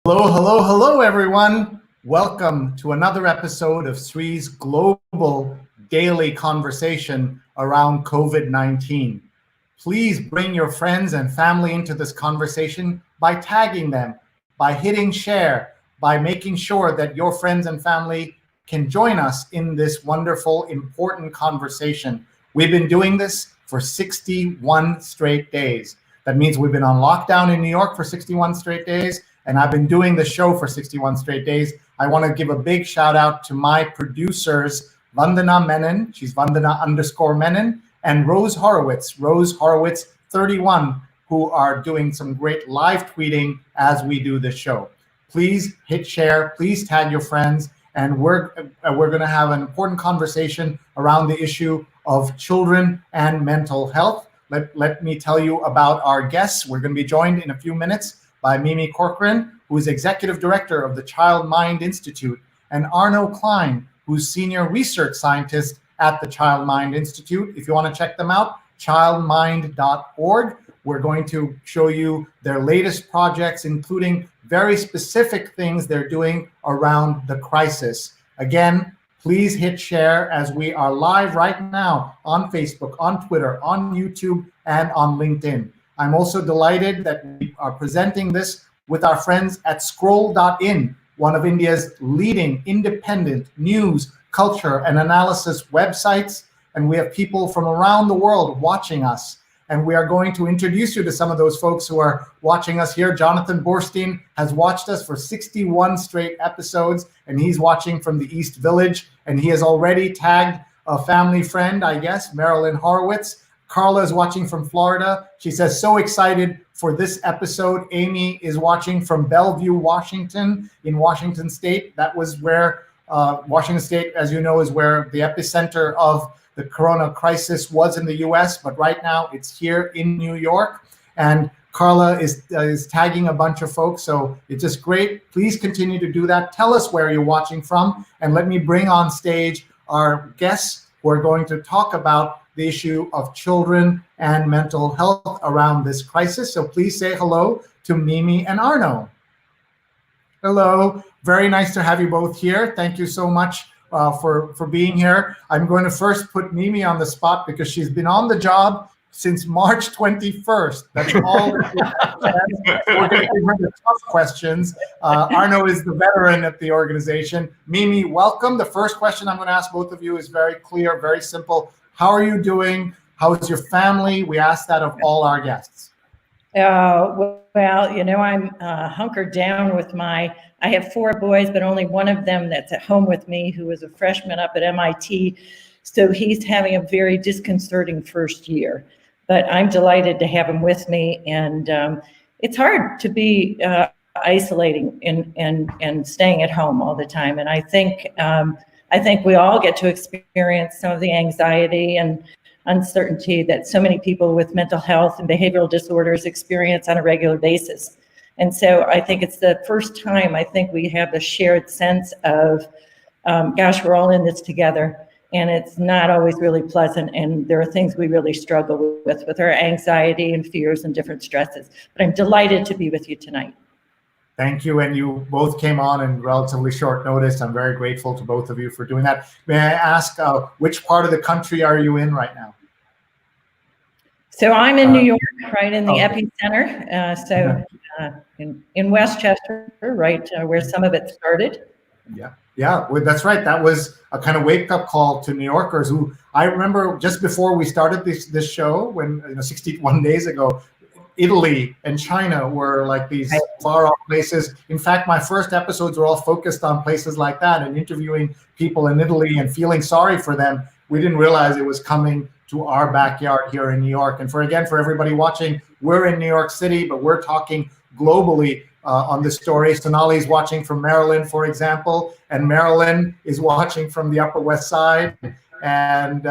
Hello, hello, hello, everyone. Welcome to another episode of Sree's global daily conversation around COVID-19. Please bring your friends and family into this conversation by tagging them, by hitting share, by making sure that your friends and family can join us in this wonderful, important conversation. We've been doing this for 61 straight days. That means we've been on lockdown in New York for 61 straight days, and I've been doing the show for 61 straight days. I want to give a big shout out to my producers, Vandana Menon, she's Vandana_Menon, and Rose Horowitz 31, who are doing some great live tweeting as we do this show. Please hit share, please tag your friends, and we're going to have an important conversation around the issue of children and mental health. Let me tell you about our guests. We're going to be joined in a few minutes by Mimi Corcoran, who is Executive Director of the Child Mind Institute, and Arlo Klein, who's Senior Research Scientist at the Child Mind Institute. If you want to check them out, childmind.org. We're going to show you their latest projects, including very specific things they're doing around the crisis. Again, please hit share as we are live right now on Facebook, on Twitter, on YouTube, and on LinkedIn. I'm also delighted that we are presenting this with our friends at Scroll.in, one of India's leading independent news, culture, and analysis websites. And we have people from around the world watching us. And we are going to introduce you to some of those folks who are watching us here. Jonathan Borstein has watched us for 61 straight episodes, and he's watching from the East Village. And he has already tagged a family friend, I guess, Marilyn Horowitz. Carla is watching from Florida. She says, so excited for this episode. Amy is watching from Bellevue, Washington, in Washington State. That was where Washington State, as you know, is where the epicenter of the corona crisis was in the US, but right now it's here in New York. And Carla is tagging a bunch of folks, so it's just great. Please continue to do that. Tell us where you're watching from, and let me bring on stage our guests who are going to talk about the issue of children and mental health around this crisis. So please say hello to Mimi and Arlo. Hello, very nice to have you both here. Thank you so much for being here. I'm going to first put Mimi on the spot because she's been on the job since March 21st. That's all. We're going to give her the tough questions. Arlo is the veteran at the organization. Mimi, welcome. The first question I'm going to ask both of you is very clear, very simple. How are you doing? How is your family? We ask that of all our guests. Well, you know, I'm hunkered down with I have 4 boys, but only one of them that's at home with me, who is a freshman up at MIT. So he's having a very disconcerting first year, but I'm delighted to have him with me. And it's hard to be isolating and staying at home all the time. And I think we all get to experience some of the anxiety and uncertainty that so many people with mental health and behavioral disorders experience on a regular basis. And so I think it's the first time I think we have the shared sense of, gosh, we're all in this together, and it's not always really pleasant. And there are things we really struggle with our anxiety and fears and different stresses. But I'm delighted to be with you tonight. Thank you. And you both came on in relatively short notice. I'm very grateful to both of you for doing that. May I ask, which part of the country are you in right now? So I'm in New York, right in the epicenter. In Westchester, right where some of it started. Yeah, well, that's right. That was a kind of wake-up call to New Yorkers who, I remember just before we started this show, when 61 days ago, Italy and China were like these far-off places. In fact, my first episodes were all focused on places like that and interviewing people in Italy and feeling sorry for them. We didn't realize it was coming to our backyard here in New York. And for everybody watching, we're in New York City, but we're talking globally on this story. Sonali is watching from Maryland, for example, and Marilyn is watching from the Upper West Side. And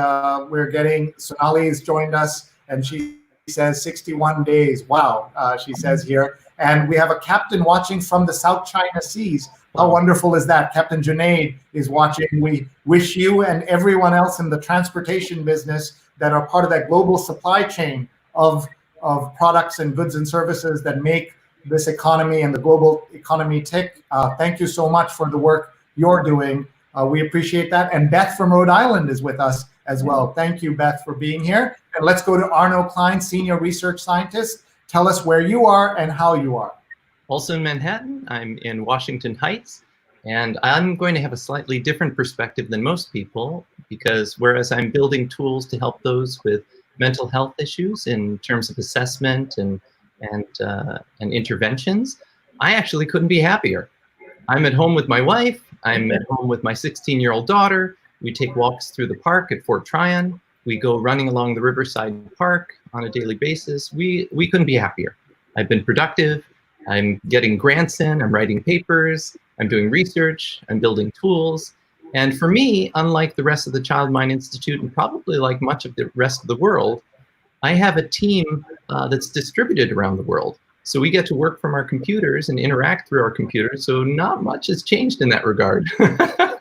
Sonali has joined us, and she says 61 days. Wow, she says here. And we have a captain watching from the South China Seas. How wonderful is that? Captain Junaid is watching. We wish you and everyone else in the transportation business that are part of that global supply chain of products and goods and services that make this economy and the global economy tick. Thank you so much for the work you're doing. We appreciate that. And Beth from Rhode Island is with us as well. Thank you, Beth, for being here. And let's go to Arlo Klein, Senior Research Scientist. Tell us where you are and how you are. Also in Manhattan, I'm in Washington Heights, and I'm going to have a slightly different perspective than most people, because whereas I'm building tools to help those with mental health issues in terms of assessment and interventions, I actually couldn't be happier. I'm at home with my wife. I'm at home with my 16-year-old daughter. We take walks through the park at Fort Tryon. We go running along the Riverside Park on a daily basis. We couldn't be happier. I've been productive. I'm getting grants in. I'm writing papers. I'm doing research. I'm building tools. And for me, unlike the rest of the Child Mind Institute, and probably like much of the rest of the world, I have a team that's distributed around the world. So we get to work from our computers and interact through our computers. So not much has changed in that regard. I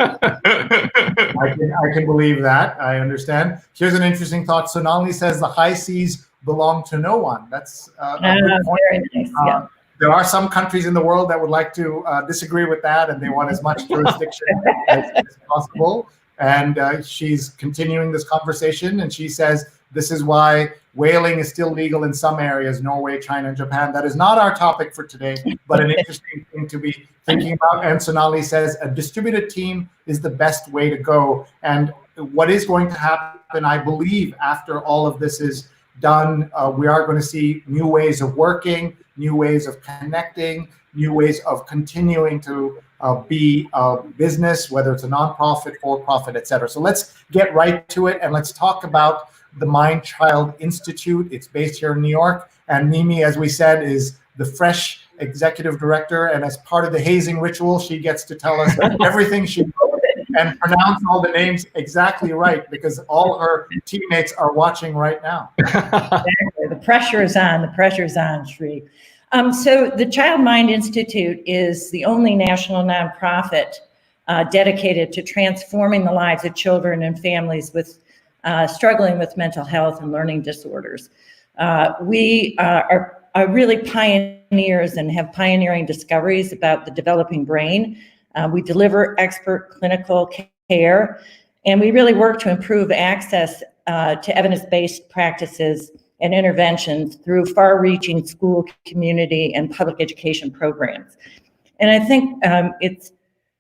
can believe that. I understand. Here's an interesting thought. Sonali says the high seas belong to no one. That's a good point. Very nice. Yeah. There are some countries in the world that would like to disagree with that, and they want as much jurisdiction as possible. And she's continuing this conversation, and she says, this is why whaling is still legal in some areas, Norway, China, and Japan. That is not our topic for today, but an interesting thing to be thinking about. And Sonali says a distributed team is the best way to go. And what is going to happen, I believe, after all of this is done, we are going to see new ways of working, new ways of connecting, new ways of continuing to be a business, whether it's a nonprofit, for-profit, et cetera. So let's get right to it, and let's talk about the Mind Child Institute. It's based here in New York, and Mimi, as we said, is the fresh executive director, and as part of the hazing ritual, she gets to tell us everything she knows and pronounce all the names exactly right, because all her teammates are watching right now. Exactly. The pressure is on. The pressure is on, Sree. So the Child Mind Institute is the only national nonprofit dedicated to transforming the lives of children and families with struggling with mental health and learning disorders. We are really pioneers and have pioneering discoveries about the developing brain. We deliver expert clinical care, and we really work to improve access to evidence-based practices and interventions through far-reaching school, community, and public education programs. And I think it's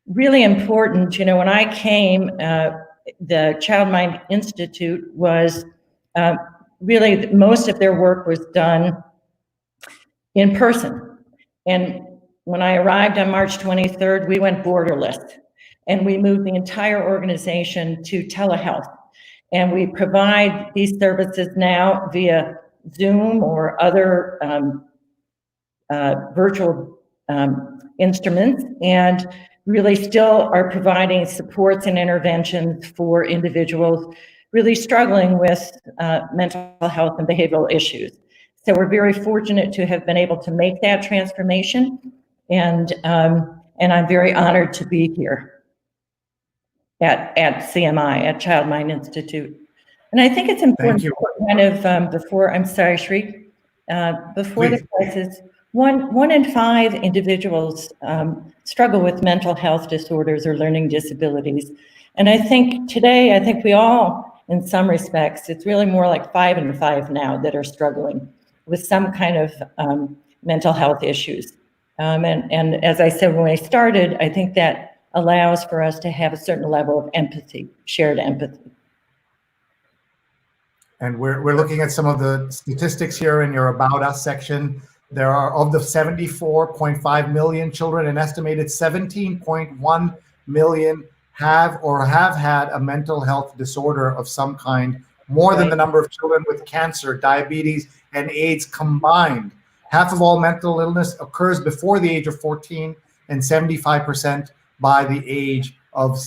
really important, you know, when I came, the Child Mind Institute was really, most of their work was done in person. And when I arrived on March 23rd, we went borderless, and we moved the entire organization to telehealth. And we provide these services now via Zoom or other virtual instruments, and really still are providing supports and interventions for individuals really struggling with mental health and behavioral issues. So we're very fortunate to have been able to make that transformation, and I'm very honored to be here at CMI, at Child Mind Institute. And I think it's important kind of before, I'm sorry, Sree, before Please. the crisis, one in 5 individuals struggle with mental health disorders or learning disabilities. And I think today, we all, in some respects, it's really more like 5 in 5 now that are struggling with some kind of mental health issues. And as I said when I started, I think that allows for us to have a certain level of empathy, shared empathy. And we're looking at some of the statistics here in your About Us section. There are, of the 74.5 million children, an estimated 17.1 million have had a mental health disorder of some kind, more than the number of children with cancer, diabetes, and AIDS combined. Half of all mental illness occurs before the age of 14, and 75% by the age of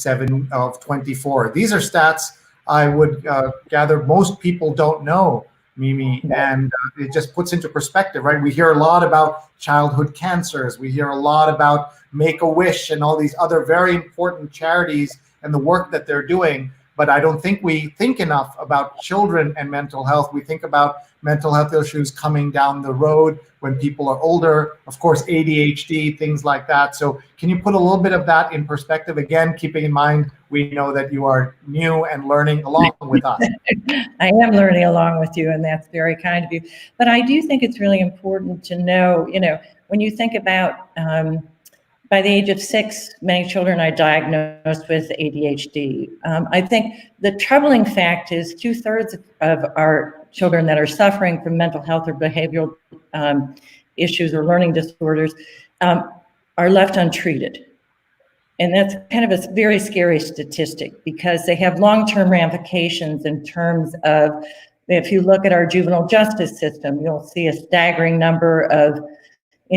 24. These are stats I would gather most people don't know, Mimi, and it just puts into perspective, right? We hear a lot about childhood cancers. We hear a lot about Make-A-Wish and all these other very important charities and the work that they're doing. but I don't think we think enough about children and mental health. We think about mental health issues coming down the road when people are older, of course, ADHD, things like that. So can you put a little bit of that in perspective? Again, keeping in mind, we know that you are new and learning along with us. I am learning along with you, and that's very kind of you. But I do think it's really important to know, when you think about by the age of 6, many children are diagnosed with ADHD. I think the troubling fact is 2/3 of our children that are suffering from mental health or behavioral issues or learning disorders are left untreated. And that's kind of a very scary statistic because they have long-term ramifications in terms of, if you look at our juvenile justice system, you'll see a staggering number of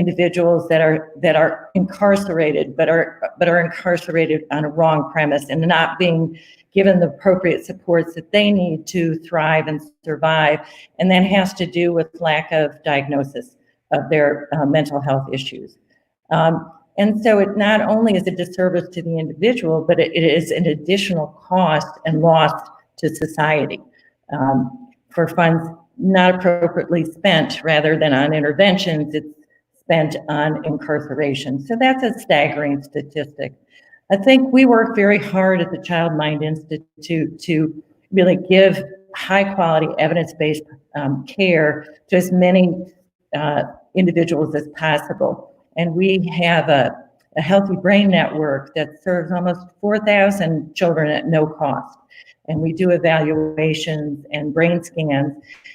individuals that are incarcerated, but are incarcerated on a wrong premise and not being given the appropriate supports that they need to thrive and survive. And that has to do with lack of diagnosis of their mental health issues. And so it not only is a disservice to the individual, but it is an additional cost and loss to society for funds not appropriately spent rather than on interventions. It's spent on incarceration. So that's a staggering statistic. I think we work very hard at the Child Mind Institute to really give high quality evidence-based care to as many individuals as possible. And we have a Healthy Brain Network that serves almost 4,000 children at no cost. And we do evaluations and brain scans.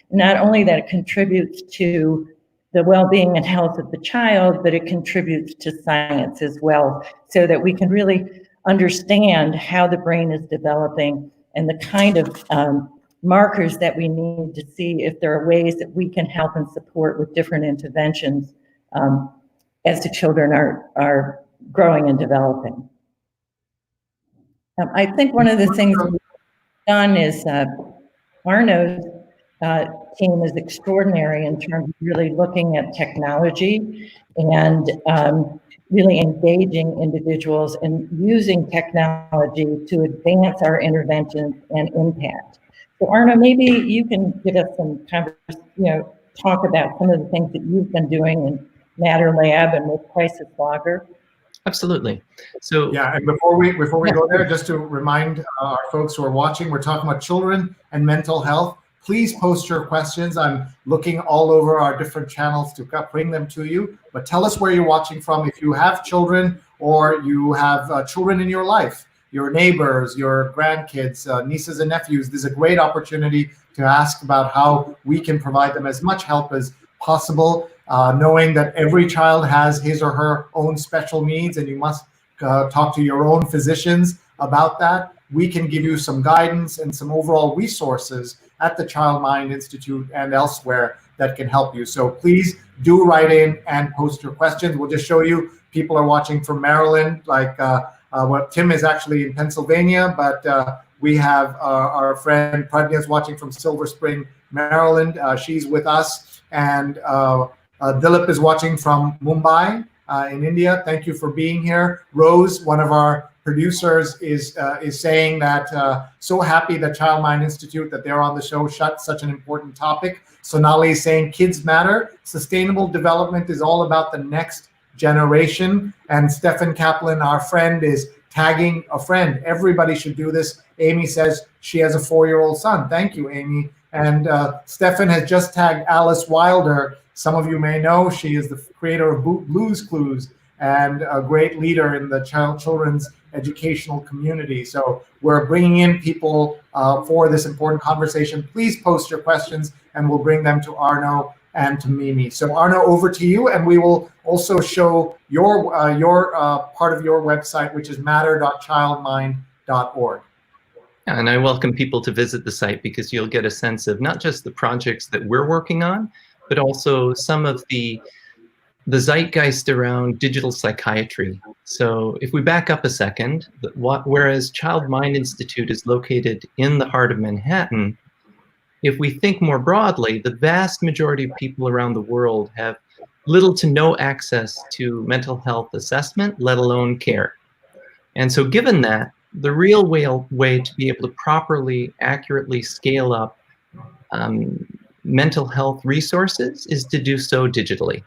Not only that it contributes to the well-being and health of the child, but it contributes to science as well, so that we can really understand how the brain is developing and the kind of markers that we need to see if there are ways that we can help and support with different interventions as the children are growing and developing. I think one of the things we've done is Arno's team is extraordinary in terms of really looking at technology and really engaging individuals and using technology to advance our interventions and impact. So Arno, maybe you can give us some talk about some of the things that you've been doing in Matter Lab and with Crisis Logger. Absolutely. So yeah, and before we go there, just to remind our folks who are watching, we're talking about children and mental health. Please post your questions. I'm looking all over our different channels to bring them to you. But tell us where you're watching from. If you have children or you have children in your life, your neighbors, your grandkids, nieces and nephews, this is a great opportunity to ask about how we can provide them as much help as possible, knowing that every child has his or her own special needs, and you must talk to your own physicians about that. We can give you some guidance and some overall resources at the Child Mind Institute and elsewhere that can help you. So please do write in and post your questions. We'll just show you people are watching from Maryland, like Tim is actually in Pennsylvania, but we have our friend Pradnya is watching from Silver Spring, Maryland. She's with us. And Dilip is watching from Mumbai in India. Thank you for being here. Rose, one of our producers, is saying that so happy that Child Mind Institute, that they're on the show, such an important topic. Sonali is saying kids matter. Sustainable development is all about the next generation. And Stefan Kaplan, our friend, is tagging a friend. Everybody should do this. Amy says she has a 4-year-old son. Thank you, Amy. And Stefan has just tagged Alice Wilder. Some of you may know she is the creator of Blue's Clues and a great leader in the children's educational community. So we're bringing in people for this important conversation. Please post your questions and we'll bring them to Arno and to Mimi. So Arno, over to you, and we will also show your part of your website, which is matter.childmind.org. Yeah, and I welcome people to visit the site because you'll get a sense of not just the projects that we're working on, but also some of the zeitgeist around digital psychiatry. So if we back up a second, whereas Child Mind Institute is located in the heart of Manhattan, if we think more broadly, the vast majority of people around the world have little to no access to mental health assessment, let alone care. And so given that, the real way to be able to properly, accurately scale up mental health resources is to do so digitally.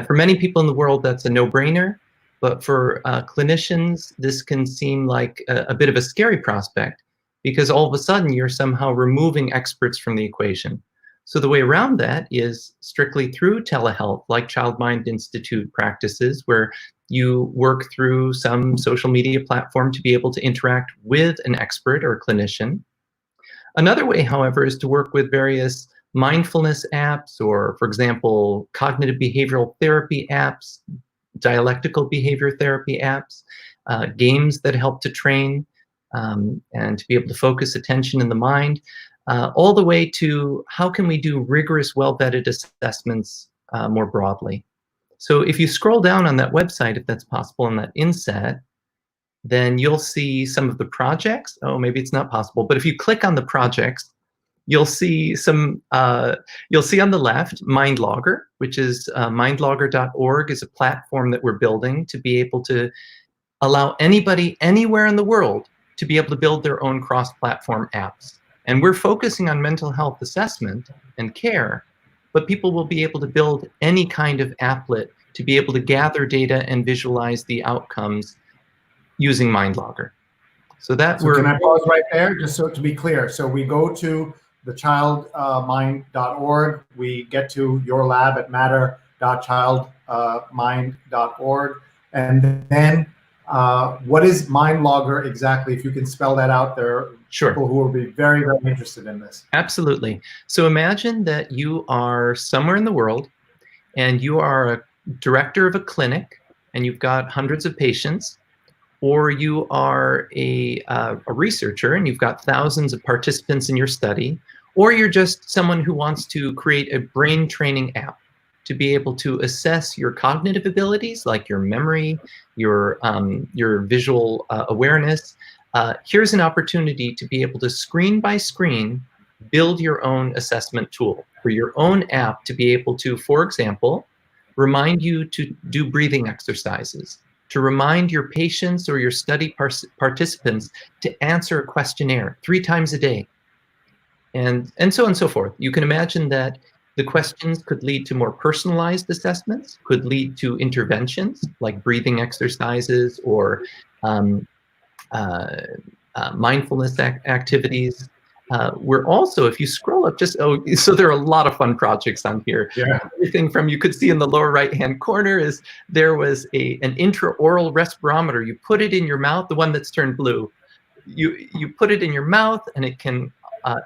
For many people in the world, that's a no-brainer, but for clinicians, this can seem like a bit of a scary prospect, because all of a sudden you're somehow removing experts from the equation. So the way around that is strictly through telehealth, like Child Mind Institute practices, where you work through some social media platform to be able to interact with an expert or clinician. Another way, however, is to work with various mindfulness apps, or, for example, cognitive behavioral therapy apps, dialectical behavior therapy apps, games that help to train and to be able to focus attention in the mind, all the way to how can we do rigorous, well-vetted assessments more broadly. So if you scroll down on that website, if that's possible, in that inset, then you'll see some of the projects. Oh, maybe it's not possible, but if you click on the projects, you'll see some, you'll see on the left, MindLogger, which is mindlogger.org is a platform that we're building to be able to allow anybody anywhere in the world to be able to build their own cross-platform apps. And we're focusing on mental health assessment and care, but people will be able to build any kind of applet to be able to gather data and visualize the outcomes using MindLogger. So can I pause right there, just so to be clear? So we go to the childmind.org, we get to your lab at matter.childmind.org, and then what is MindLogger exactly? If you can spell that out, there are people who will be very, very interested in this. Absolutely. So imagine that you are somewhere in the world and you are a director of a clinic and you've got hundreds of patients, or you are a researcher and you've got thousands of participants in your study, or you're just someone who wants to create a brain training app to be able to assess your cognitive abilities, like your memory, your visual awareness. Here's an opportunity to be able to screen by screen build your own assessment tool for your own app to be able to, for example, remind you to do breathing exercises, to remind your patients or your study participants to answer a questionnaire 3 times a day, and so on and so forth. You can imagine that the questions could lead to more personalized assessments, could lead to interventions like breathing exercises or mindfulness activities. We're also, if you scroll up, so there are a lot of fun projects on here. Yeah. Everything from, you could see in the lower right-hand corner is there was an intraoral respirometer. You put it in your mouth, the one that's turned blue. You put it in your mouth and it can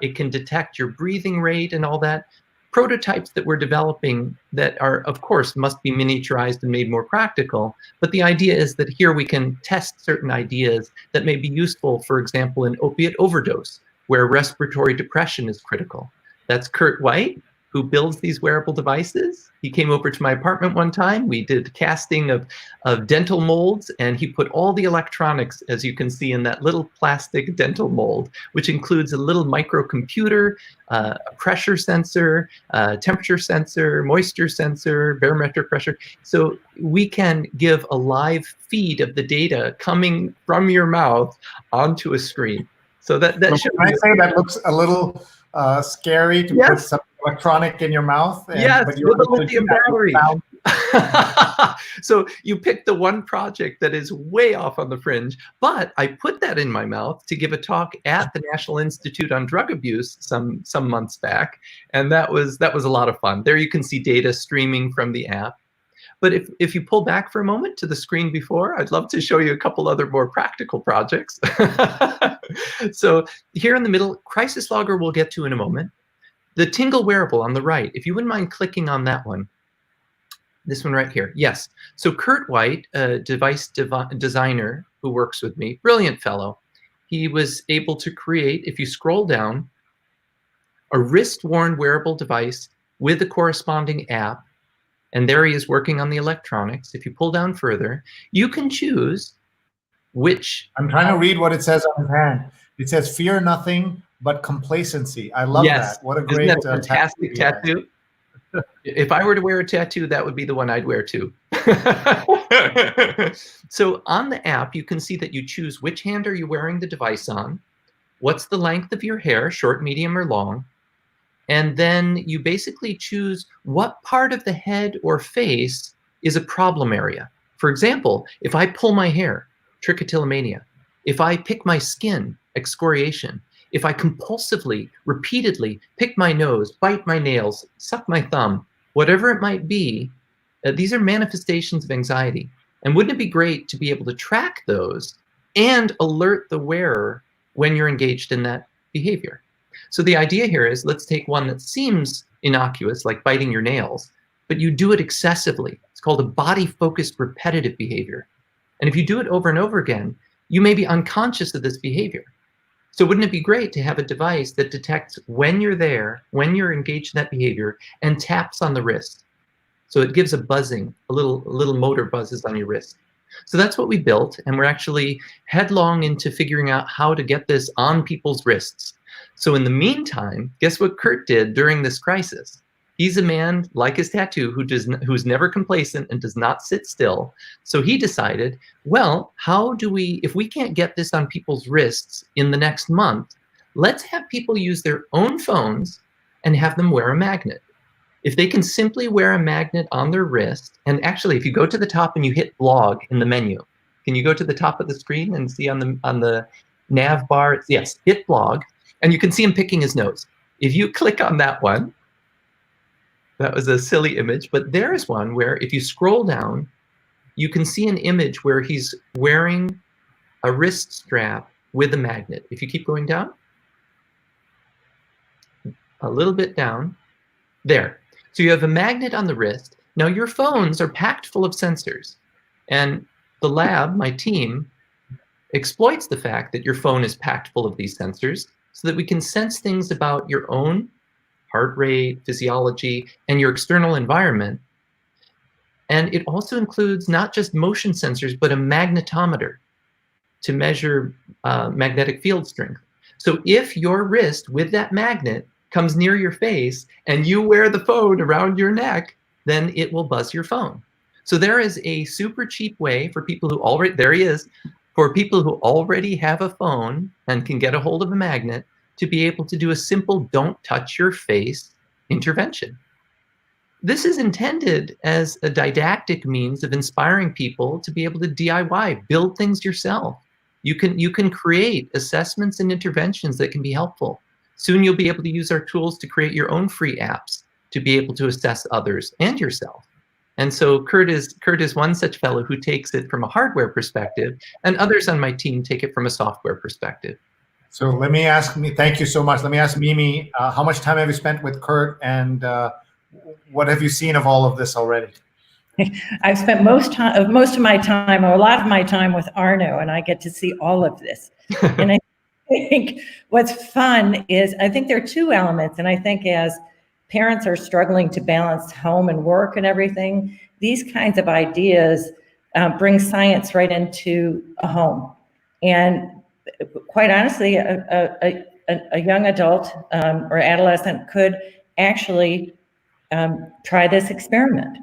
detect your breathing rate and all that. Prototypes that we're developing that are, of course, must be miniaturized and made more practical. But the idea is that here we can test certain ideas that may be useful, for example, in opiate overdose, where respiratory depression is critical. That's Kurt White, who builds these wearable devices. He came over to my apartment one time. We did casting of dental molds, and he put all the electronics, as you can see, in that little plastic dental mold, which includes a little microcomputer, a pressure sensor, temperature sensor, moisture sensor, barometric pressure. So we can give a live feed of the data coming from your mouth onto a screen. So that should I say that looks a little scary to put some electronic in your mouth. But you're with a lithium battery. So you pick the one project that is way off on the fringe, but I put that in my mouth to give a talk at the National Institute on Drug Abuse some months back, and that was a lot of fun. There you can see data streaming from the app. But if you pull back for a moment to the screen before, I'd love to show you a couple other more practical projects. So here in the middle, Crisis Logger we'll get to in a moment. The Tingle wearable on the right, if you wouldn't mind clicking on that one. This one right here, yes. So Kurt White, a device designer who works with me, brilliant fellow, he was able to create, if you scroll down, a wrist-worn wearable device with a corresponding app. And there he is working on the electronics. If you pull down further, you can choose which. I'm trying to read what it says on his hand. It says, "Fear nothing but complacency." I love that. What a great fantastic tattoo. If I were to wear a tattoo, that would be the one I'd wear too. So on the app, you can see that you choose which hand are you wearing the device on, what's the length of your hair, short, medium, or long, and then you basically choose what part of the head or face is a problem area. For example, if I pull my hair, trichotillomania. If I pick my skin, excoriation. If I compulsively, repeatedly pick my nose, bite my nails, suck my thumb, whatever it might be, these are manifestations of anxiety. And wouldn't it be great to be able to track those and alert the wearer when you're engaged in that behavior? So the idea here is, let's take one that seems innocuous, like biting your nails, but you do it excessively. It's called a body-focused repetitive behavior. And if you do it over and over again, you may be unconscious of this behavior. So wouldn't it be great to have a device that detects when you're there, when you're engaged in that behavior, and taps on the wrist? So it gives a buzzing, a little motor buzzes on your wrist. So that's what we built, and we're actually headlong into figuring out how to get this on people's wrists. So in the meantime, guess what Kurt did during this crisis? He's a man, like his tattoo, who's never complacent and does not sit still. So he decided, well, if we can't get this on people's wrists in the next month, let's have people use their own phones and have them wear a magnet. If they can simply wear a magnet on their wrist, and actually, if you go to the top and you hit blog in the menu, can you go to the top of the screen and see on the nav bar? Yes, hit blog, and you can see him picking his nose. If you click on that one, that was a silly image, but there is one where if you scroll down, you can see an image where he's wearing a wrist strap with a magnet. If you keep going down, a little bit down, there. So you have a magnet on the wrist. Now your phones are packed full of sensors, and the lab, my team, exploits the fact that your phone is packed full of these sensors so that we can sense things about your own heart rate, physiology, and your external environment. And it also includes not just motion sensors, but a magnetometer to measure magnetic field strength. So if your wrist with that magnet comes near your face and you wear the phone around your neck, then it will buzz your phone. So there is a super cheap way for people who already, there he is, for people who already have a phone and can get a hold of a magnet to be able to do a simple don't touch your face intervention. This is intended as a didactic means of inspiring people to be able to DIY, build things yourself. You can create assessments and interventions that can be helpful. Soon you'll be able to use our tools to create your own free apps to be able to assess others and yourself. And so Kurt is one such fellow who takes it from a hardware perspective, and others on my team take it from a software perspective. So thank you so much. Let me ask Mimi, how much time have you spent with Kurt, and what have you seen of all of this already? I've spent most of my time, or a lot of my time, with Arlo, and I get to see all of this. And I think what's fun is, I think there are two elements, and I think as parents are struggling to balance home and work and everything, these kinds of ideas bring science right into a home. And quite honestly, a young adult or adolescent could actually try this experiment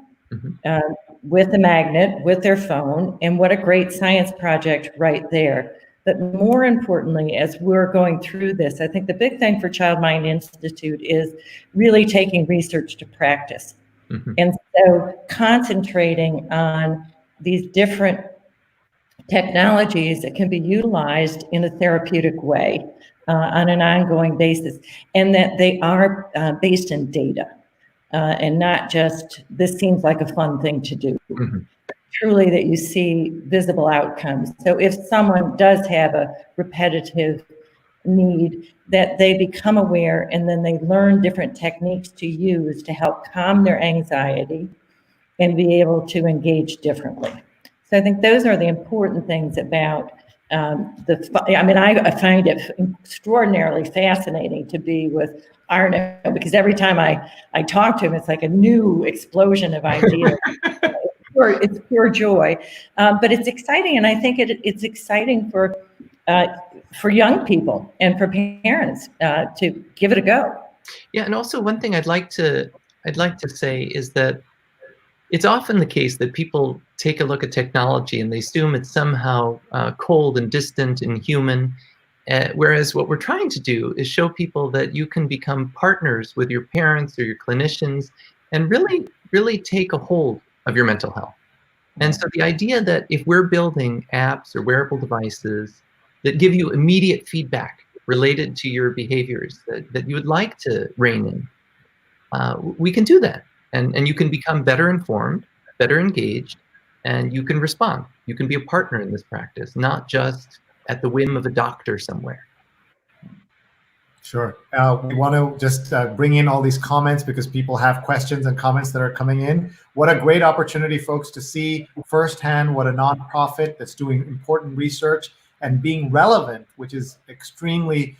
with the magnet, with their phone, and what a great science project right there. But more importantly, as we're going through this, I think the big thing for Child Mind Institute is really taking research to practice. And so concentrating on these different technologies that can be utilized in a therapeutic way on an ongoing basis, and that they are based in data and not just, this seems like a fun thing to do. Truly that you see visible outcomes. So if someone does have a repetitive need, that they become aware and then they learn different techniques to use to help calm their anxiety and be able to engage differently. So I think those are the important things about I find it extraordinarily fascinating to be with Arlo, because every time I talk to him, it's like a new explosion of ideas. It's pure joy, but it's exciting, and I think it's exciting for young people and for parents to give it a go. Yeah, and also one thing I'd like to I'd like to say is that it's often the case that people take a look at technology and they assume it's somehow cold and distant and human, whereas what we're trying to do is show people that you can become partners with your parents or your clinicians and really, really take a hold of your mental health. And so the idea that if we're building apps or wearable devices that give you immediate feedback related to your behaviors that you would like to rein in, we can do that. And you can become better informed, better engaged, and you can respond. You can be a partner in this practice, not just at the whim of a doctor somewhere. Sure. We want to just bring in all these comments because people have questions and comments that are coming in. What a great opportunity, folks, to see firsthand what a nonprofit that's doing important research and being relevant, which is extremely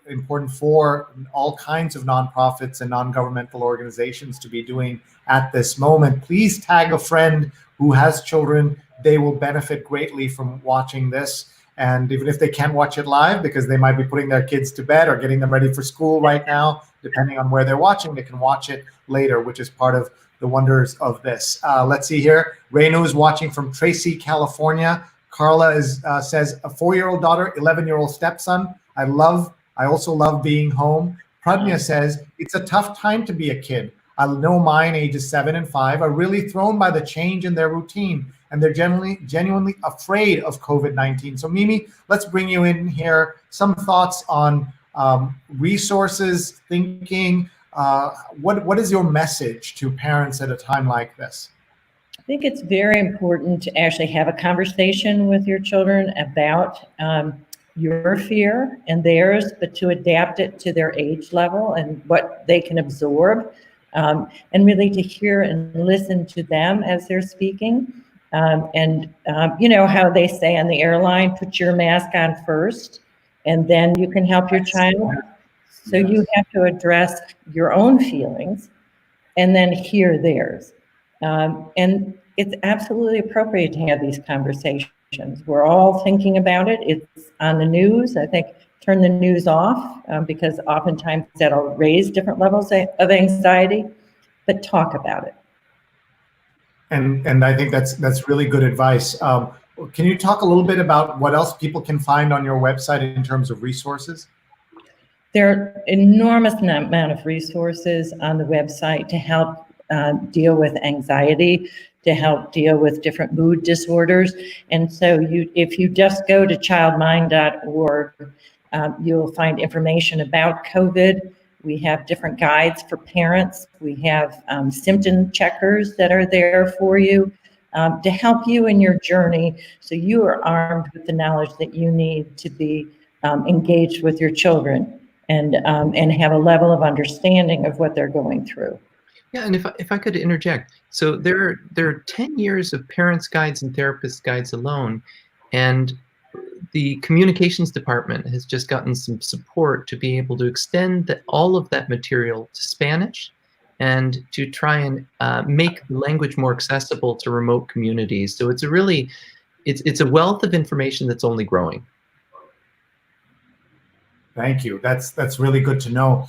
important for all kinds of nonprofits and non-governmental organizations to be doing at this moment. Please tag a friend who has children. They will benefit greatly from watching this. And even if they can't watch it live because they might be putting their kids to bed or getting them ready for school right now, depending on where they're watching, they can watch it later, which is part of the wonders of this. Let's see here. Renu is watching from Tracy, California. Carla says, a 4-year-old daughter, 11-year-old stepson. I also love being home. Pradnya says, it's a tough time to be a kid. I know mine, ages 7 and 5, are really thrown by the change in their routine, and they're genuinely afraid of COVID-19. So Mimi, let's bring you in here. Some thoughts on resources, thinking. What is your message to parents at a time like this? I think it's very important to actually have a conversation with your children about your fear and theirs, but to adapt it to their age level and what they can absorb, and really to hear and listen to them as they're speaking. You know how they say on the airline, put your mask on first, and then you can help your child. So you have to address your own feelings and then hear theirs. And it's absolutely appropriate to have these conversations. We're all thinking about it. It's on the news. I think turn the news off because oftentimes that'll raise different levels of anxiety, but talk about it. And I think that's really good advice. Can you talk a little bit about what else people can find on your website in terms of resources? There are enormous amount of resources on the website to help deal with anxiety, to help deal with different mood disorders. And so if you just go to childmind.org, you'll find information about COVID. We have different guides for parents. We have symptom checkers that are there for you to help you in your journey, so you are armed with the knowledge that you need to be engaged with your children and have a level of understanding of what they're going through. Yeah, and if I could interject, so there are 10 years of parents' guides and therapists' guides alone, and the communications department has just gotten some support to be able to extend all of that material to Spanish and to try and make language more accessible to remote communities. So it's a wealth of information that's only growing. Thank you. That's really good to know.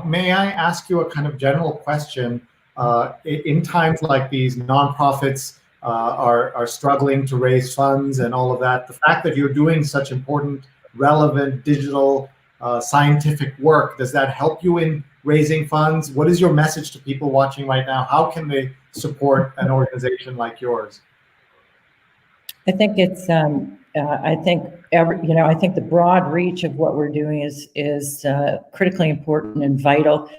May I ask you a kind of general question? In times like these, nonprofits are struggling to raise funds and all of that. The fact that you're doing such important, relevant, digital, scientific work, does that help you in raising funds? What is your message to people watching right now? How can they support an organization like yours? I think it's. I think I think the broad reach of what we're doing is critically important and vital.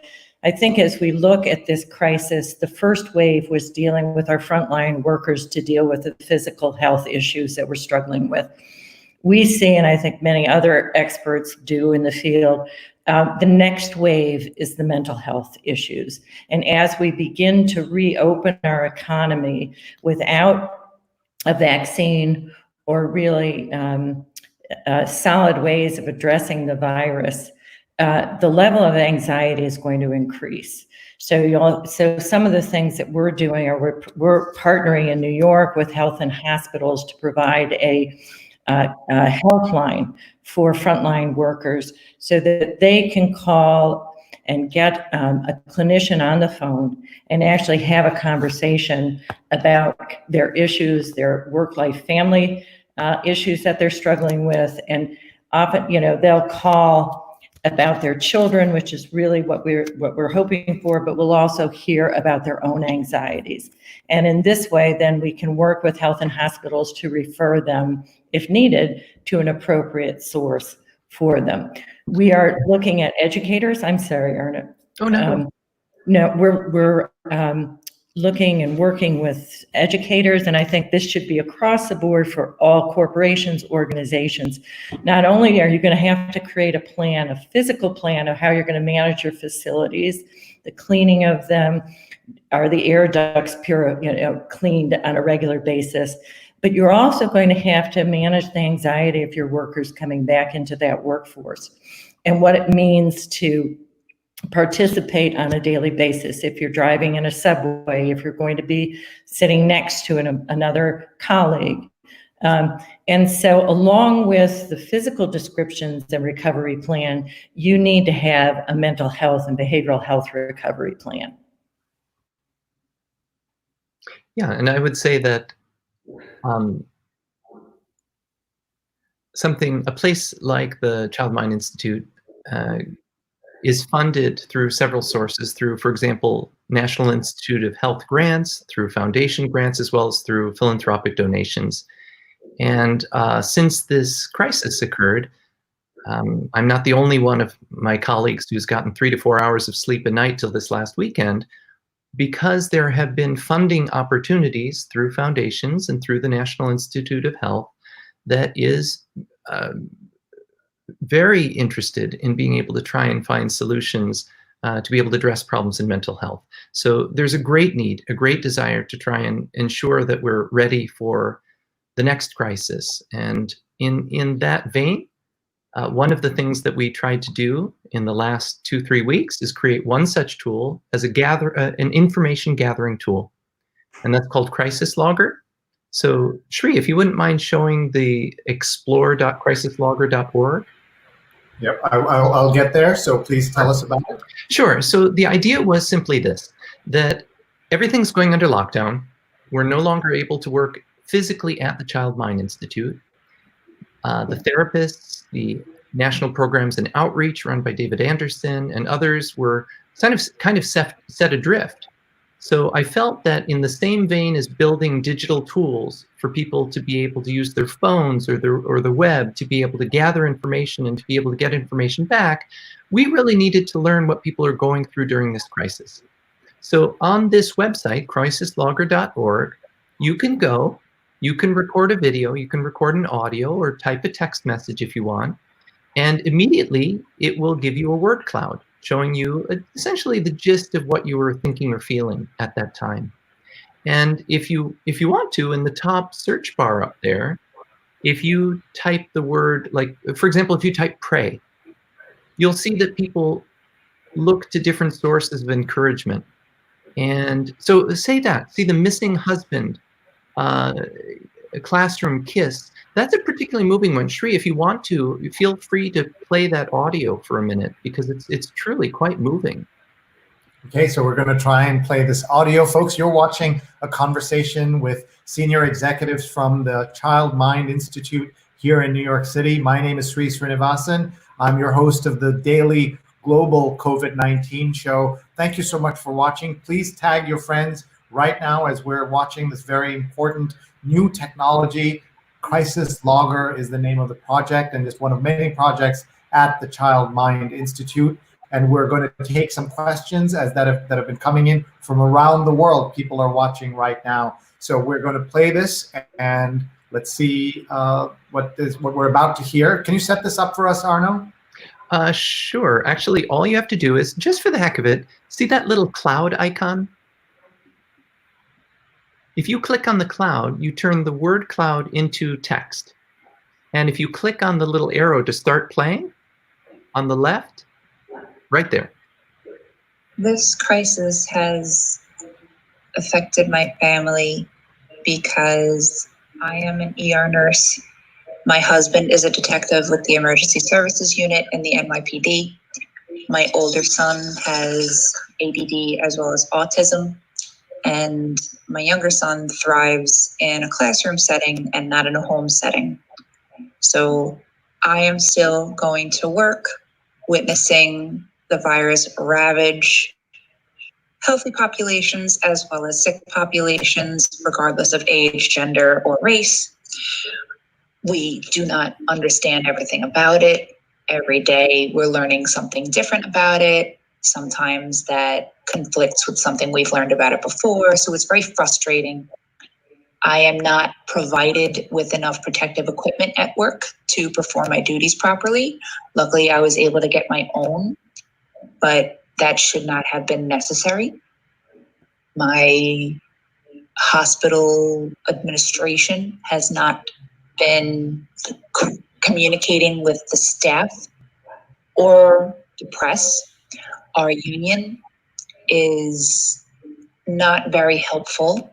I think as we look at this crisis, the first wave was dealing with our frontline workers to deal with the physical health issues that we're struggling with. We see, and I think many other experts do in the field, the next wave is the mental health issues. And as we begin to reopen our economy without a vaccine or really solid ways of addressing the virus, the level of anxiety is going to increase. So some of the things that we're doing are we're partnering in New York with health and hospitals to provide a helpline for frontline workers so that they can call and get a clinician on the phone and actually have a conversation about their issues, their work-life family issues that they're struggling with. And often, they'll call about their children, which is really what we're hoping for, but we'll also hear about their own anxieties. And in this way, then we can work with health and hospitals to refer them, if needed, to an appropriate source for them. We are looking at educators. I'm sorry, Arno. Oh, no. No, we're looking and working with educators, and I think this should be across the board for all corporations, organizations. Not only are you going to have to create a plan, a physical plan of how you're going to manage your facilities, the cleaning of them, are the air ducts cleaned on a regular basis, but you're also going to have to manage the anxiety of your workers coming back into that workforce and what it means to participate on a daily basis. If you're driving in a subway, if you're going to be sitting next to another colleague. And so along with the physical descriptions and recovery plan, you need to have a mental health and behavioral health recovery plan. Yeah, and I would say that a place like the Child Mind Institute is funded through several sources, through, for example, National Institute of Health grants, through foundation grants, as well as through philanthropic donations. And since this crisis occurred, I'm not the only one of my colleagues who's gotten 3 to 4 hours of sleep a night till this last weekend, because there have been funding opportunities through foundations and through the National Institute of Health that is very interested in being able to try and find solutions to be able to address problems in mental health. So there's a great need, a great desire to try and ensure that we're ready for the next crisis. And in that vein, one of the things that we tried to do in the last 2-3 weeks is create one such tool as an information gathering tool, and that's called Crisis Logger. So Sree, if you wouldn't mind showing the explore.crisislogger.org. Yep, I'll get there, so please tell us about it. Sure. So the idea was simply this, that everything's going under lockdown. We're no longer able to work physically at the Child Mind Institute. The therapists, the national programs and outreach run by David Anderson and others were kind of set adrift. So I felt that in the same vein as building digital tools for people to be able to use their phones or the web to be able to gather information and to be able to get information back, we really needed to learn what people are going through during this crisis. So on this website, crisislogger.org, you can go, you can record a video, you can record an audio or type a text message if you want, and immediately it will give you a word cloud showing you essentially the gist of what you were thinking or feeling at that time. And if you want to, in the top search bar up there, if you type the word, like, for example, if you type pray, you'll see that people look to different sources of encouragement. And so see the missing husband, a classroom kiss. That's a particularly moving one. Sree, if you want to, feel free to play that audio for a minute because it's truly quite moving. Okay, so we're going to try and play this audio. Folks, you're watching a conversation with senior executives from the Child Mind Institute here in New York City. My name is Sreenivasan. I'm your host of the daily global COVID-19 show. Thank you so much for watching. Please tag your friends right now as we're watching this very important new technology. Crisis Logger is the name of the project, and it's one of many projects at the Child Mind Institute. And we're going to take some questions that have been coming in from around the world. People are watching right now. So we're going to play this, and let's see what we're about to hear. Can you set this up for us, Arno? Sure. Actually, all you have to do is, just for the heck of it, see that little cloud icon? If you click on the cloud, you turn the word cloud into text. And if you click on the little arrow to start playing on the left, right there. This crisis has affected my family because I am an ER nurse. My husband is a detective with the Emergency Services Unit in the NYPD. My older son has ADD as well as autism, and my younger son thrives in a classroom setting and not in a home setting. So I am still going to work, witnessing the virus ravage healthy populations as well as sick populations, regardless of age, gender, or race. We do not understand everything about it. Every day we're learning something different about it. Sometimes that conflicts with something we've learned about it before. So it's very frustrating. I am not provided with enough protective equipment at work to perform my duties properly. Luckily, I was able to get my own, but that should not have been necessary. My hospital administration has not been communicating with the staff or the press. Our union is not very helpful.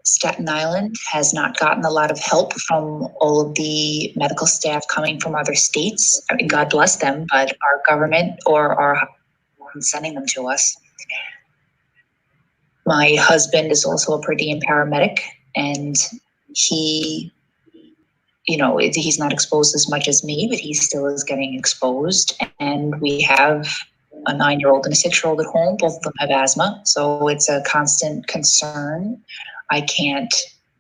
Staten Island has not gotten a lot of help from all of the medical staff coming from other states. I mean, God bless them, but our government or our sending them to us. My husband is also a per diem paramedic, and he, he's not exposed as much as me, but he still is getting exposed. And we have a 9-year-old and a 6-year-old at home. Both of them have asthma, so it's a constant concern. I can't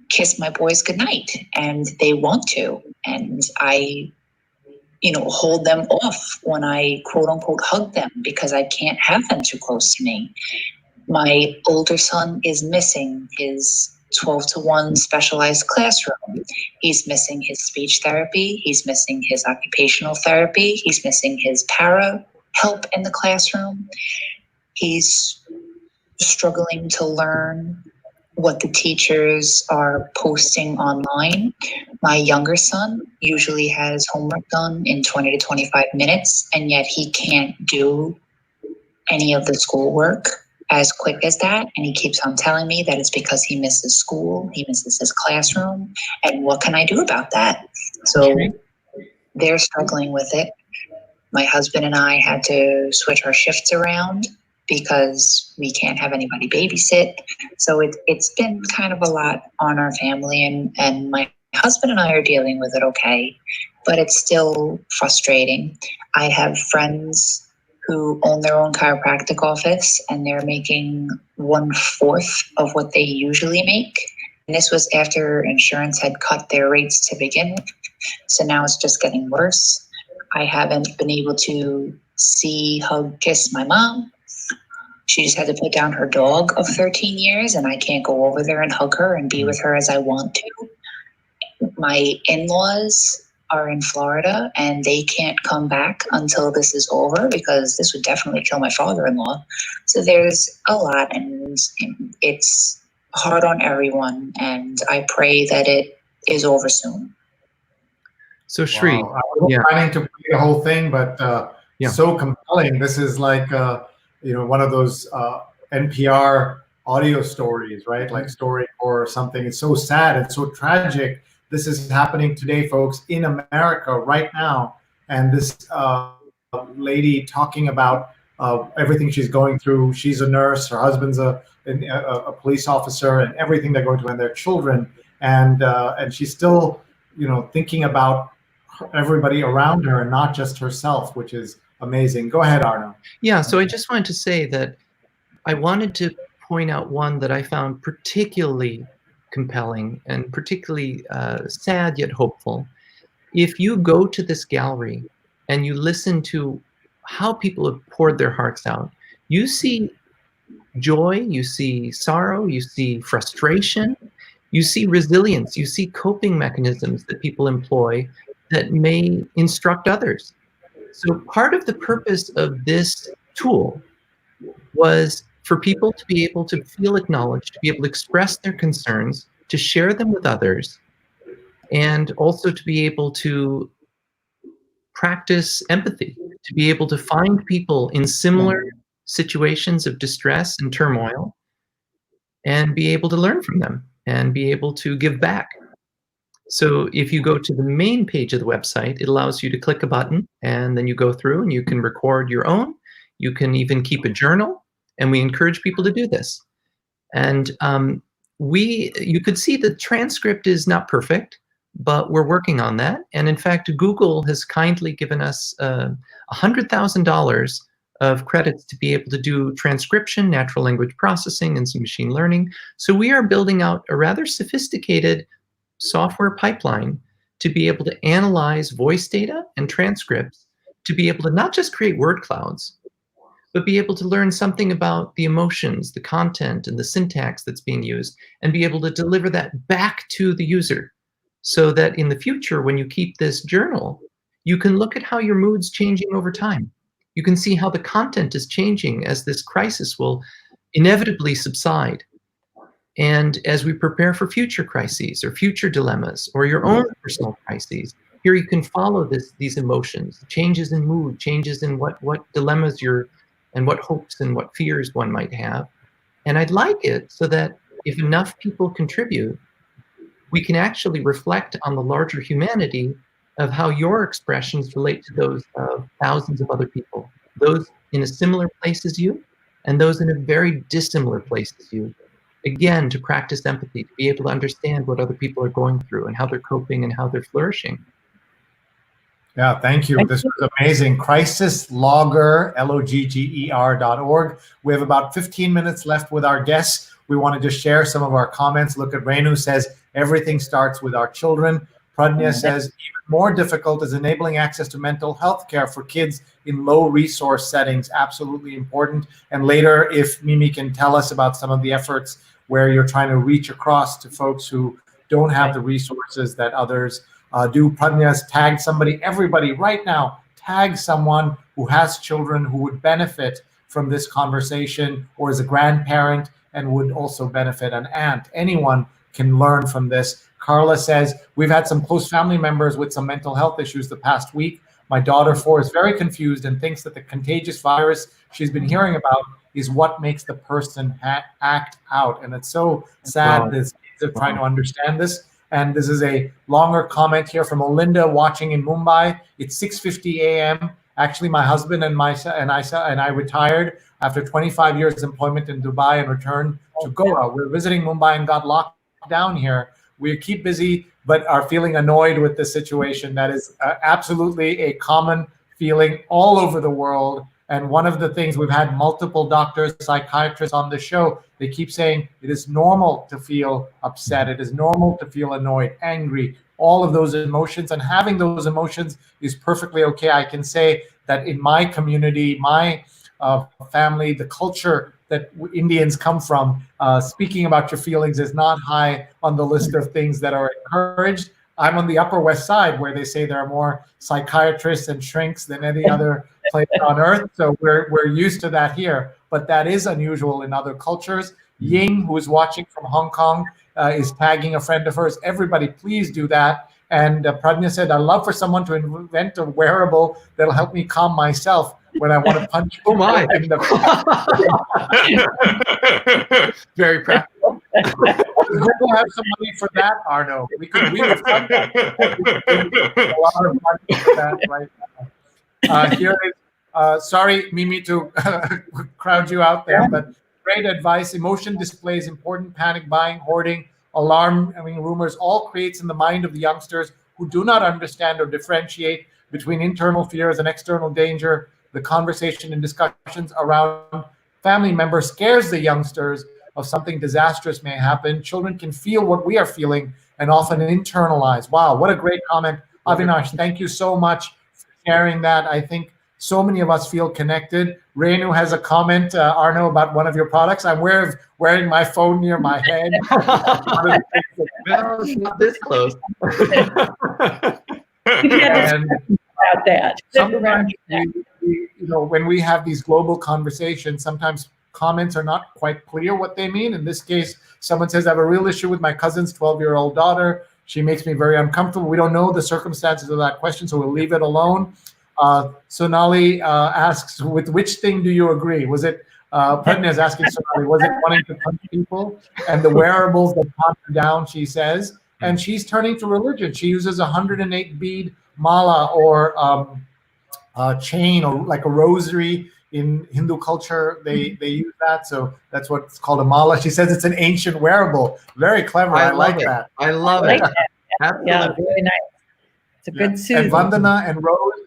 kiss my boys goodnight, and they want to. And I, hold them off when I quote unquote hug them because I can't have them too close to me. My older son is missing his 12-to-1 specialized classroom. He's missing his speech therapy. He's missing his occupational therapy. He's missing his para help in the classroom. He's struggling to learn what the teachers are posting online. My younger son usually has homework done in 20 to 25 minutes, and yet he can't do any of the schoolwork as quick as that. And he keeps on telling me that it's because he misses school, he misses his classroom. And what can I do about that? So they're struggling with it. My husband and I had to switch our shifts around because we can't have anybody babysit. So it's been kind of a lot on our family, and my husband and I are dealing with it okay, but it's still frustrating. I have friends who own their own chiropractic office, and they're making 1/4 of what they usually make. And this was after insurance had cut their rates to begin with. So now it's just getting worse. I haven't been able to see, hug, kiss my mom. She just had to put down her dog of 13 years, and I can't go over there and hug her and be with her as I want to. My in-laws are in Florida, and they can't come back until this is over because this would definitely kill my father-in-law. So there's a lot, and it's hard on everyone, and I pray that it is over soon. So Sree, wow. I was planning to play the whole thing, but so compelling. This is like one of those NPR audio stories, right? Like Story or something. It's so sad. It's so tragic. This is happening today, folks, in America right now. And this lady talking about everything she's going through. She's a nurse. Her husband's a police officer, and everything they're going through, and their children. And she's still, thinking about everybody around her and not just herself, which is amazing. Go ahead, Arno. Yeah, so I just wanted to say that I wanted to point out one that I found particularly compelling and particularly sad yet hopeful. If you go to this gallery and you listen to how people have poured their hearts out, you see joy, you see sorrow, you see frustration, you see resilience, you see coping mechanisms that people employ that may instruct others. So part of the purpose of this tool was for people to be able to feel acknowledged, to be able to express their concerns, to share them with others, and also to be able to practice empathy, to be able to find people in similar situations of distress and turmoil and be able to learn from them and be able to give back. So if you go to the main page of the website, it allows you to click a button, and then you go through and you can record your own. You can even keep a journal, and we encourage people to do this. And you could see the transcript is not perfect, but we're working on that. And in fact, Google has kindly given us $100,000 of credits to be able to do transcription, natural language processing, and some machine learning. So we are building out a rather sophisticated software pipeline to be able to analyze voice data and transcripts, to be able to not just create word clouds, but be able to learn something about the emotions, the content, and the syntax that's being used, and be able to deliver that back to the user, so that in the future, when you keep this journal, you can look at how your mood's changing over time. You can see how the content is changing as this crisis will inevitably subside. And as we prepare for future crises or future dilemmas or your own personal crises, here you can follow these emotions, changes in mood, changes in what dilemmas you're, and what hopes and what fears one might have. And I'd like it so that if enough people contribute, we can actually reflect on the larger humanity of how your expressions relate to those of thousands of other people, those in a similar place as you, and those in a very dissimilar place as you. Again, to practice empathy, to be able to understand what other people are going through and how they're coping and how they're flourishing. Yeah, thank you. This was amazing. Crisislogger, LOGGER.org. We have about 15 minutes left with our guests. We want to just share some of our comments. Look at Renu says, everything starts with our children. Pradnya says, even more difficult is enabling access to mental health care for kids in low resource settings. Absolutely important. And later, if Mimi can tell us about some of the efforts where you're trying to reach across to folks who don't have the resources that others do. Pradnya's tag somebody, everybody right now, tag someone who has children who would benefit from this conversation, or is a grandparent and would also benefit, an aunt. Anyone can learn from this. Carla says, we've had some close family members with some mental health issues the past week. My daughter 4 is very confused and thinks that the contagious virus she's been hearing about is what makes the person act out. And it's so sad that kids are trying to understand this. And this is a longer comment here from Olinda watching in Mumbai. It's 6:50 a.m. Actually, my husband and I retired after 25 years employment in Dubai and returned to Goa. We're visiting Mumbai and got locked down here. We keep busy, but are feeling annoyed with the situation. That is absolutely a common feeling all over the world. And one of the things, we've had multiple doctors, psychiatrists on the show, they keep saying it is normal to feel upset. It is normal to feel annoyed, angry, all of those emotions. And having those emotions is perfectly okay. I can say that in my community, my family, the culture that Indians come from, speaking about your feelings is not high on the list of things that are encouraged. I'm on the Upper West Side, where they say there are more psychiatrists and shrinks than any other place on earth. So we're used to that here, but that is unusual in other cultures. Ying, who is watching from Hong Kong, is tagging a friend of hers. Everybody, please do that. And Pradnya said, I'd love for someone to invent a wearable that'll help me calm myself when I want to punch people in the Very practical. We'll have some money for that, Arno. We would fund that. A lot of money for that right now. Here is, sorry, Mimi, to crowd you out there, but great advice. Emotion displays important, panic buying, hoarding, alarming rumors, all creates in the mind of the youngsters who do not understand or differentiate between internal fears and external danger. The conversation and discussions around family members scares the youngsters of something disastrous may happen. Children can feel what we are feeling and often internalize. Wow, what a great comment. Avinash, thank you so much for sharing that. I think so many of us feel connected. Renu has a comment, Arno, about one of your products. I'm wearing my phone near my head. Well, it's not this close. And about that. sometimes when we have these global conversations, sometimes comments are not quite clear what they mean. In this case, someone says, I have a real issue with my cousin's 12-year-old daughter. She makes me very uncomfortable. We don't know the circumstances of that question, so we'll leave it alone. Sonali asks, with which thing do you agree? Was it, Pradnya is asking Sonali, was it wanting to punch people? And the wearables that calm her down, she says. and she's turning to religion. She uses 108 bead mala, or chain, or like a rosary. In Hindu culture, they use that, so that's what's called a mala. She says it's an ancient wearable. Very clever. I like that. I love like it. that. Absolutely. Yeah, very nice. It's a good And Susan. Vandana and Rose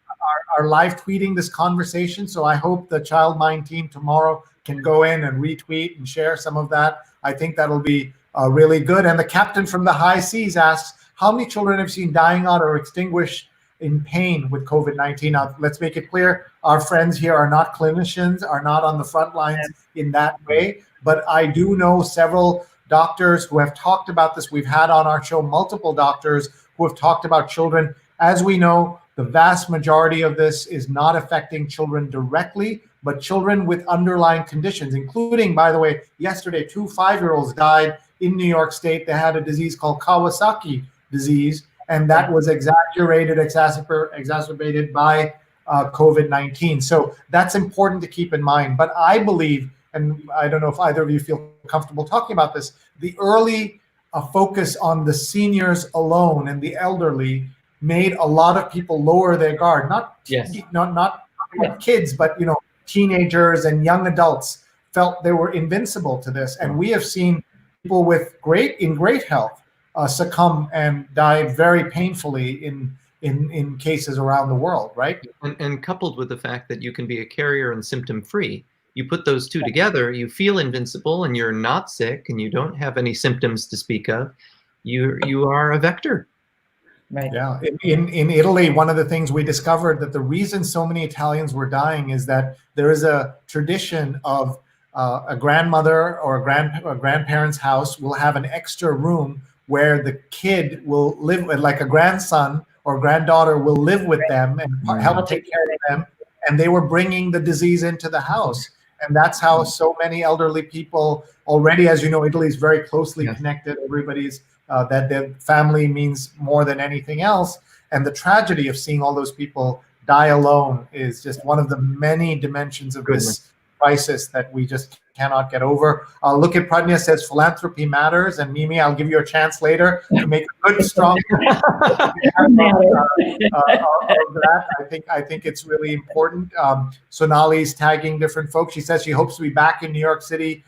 are live tweeting this conversation, so I hope the Child Mind team tomorrow can go in and retweet and share some of that. I think that'll be really good. And the captain from the high seas asks, how many children have you seen dying out or extinguished in pain with COVID-19? Now, let's make it clear, our friends here are not clinicians, are not on the front lines in that way, but I do know several doctors who have talked about this. We've had on our show multiple doctors who have talked about children. As we know, the vast majority of this is not affecting children directly, but children with underlying conditions, including, by the way, yesterday, 2 5-year-olds died in New York State. They had a disease called Kawasaki disease, and that was exacerbated by COVID-19. So that's important to keep in mind. But I believe, and I don't know if either of you feel comfortable talking about this, the early focus on the seniors alone and the elderly made a lot of people lower their guard. Not kids, but teenagers and young adults felt they were invincible to this. And we have seen people with great health succumb and die very painfully in cases around the world, right? And coupled with the fact that you can be a carrier and symptom-free, you put those two together, you feel invincible and you're not sick and you don't have any symptoms to speak of. You are a vector. Right. Yeah. In Italy, one of the things we discovered, that the reason so many Italians were dying is that there is a tradition of a grandmother or a grandparent's house will have an extra room where the kid will live, like a grandson or granddaughter will live with them and help take care of them. And they were bringing the disease into the house. And that's how so many elderly people already, as you know, Italy is very closely connected. Everybody's that their family means more than anything else. And the tragedy of seeing all those people die alone is just one of the many dimensions of this crisis that we just cannot get over. Look at Pradnya says philanthropy matters, and Mimi, I'll give you a chance later to make a good, strong of that. I think it's really important. Sonali's tagging different folks. She says she hopes to be back in New York City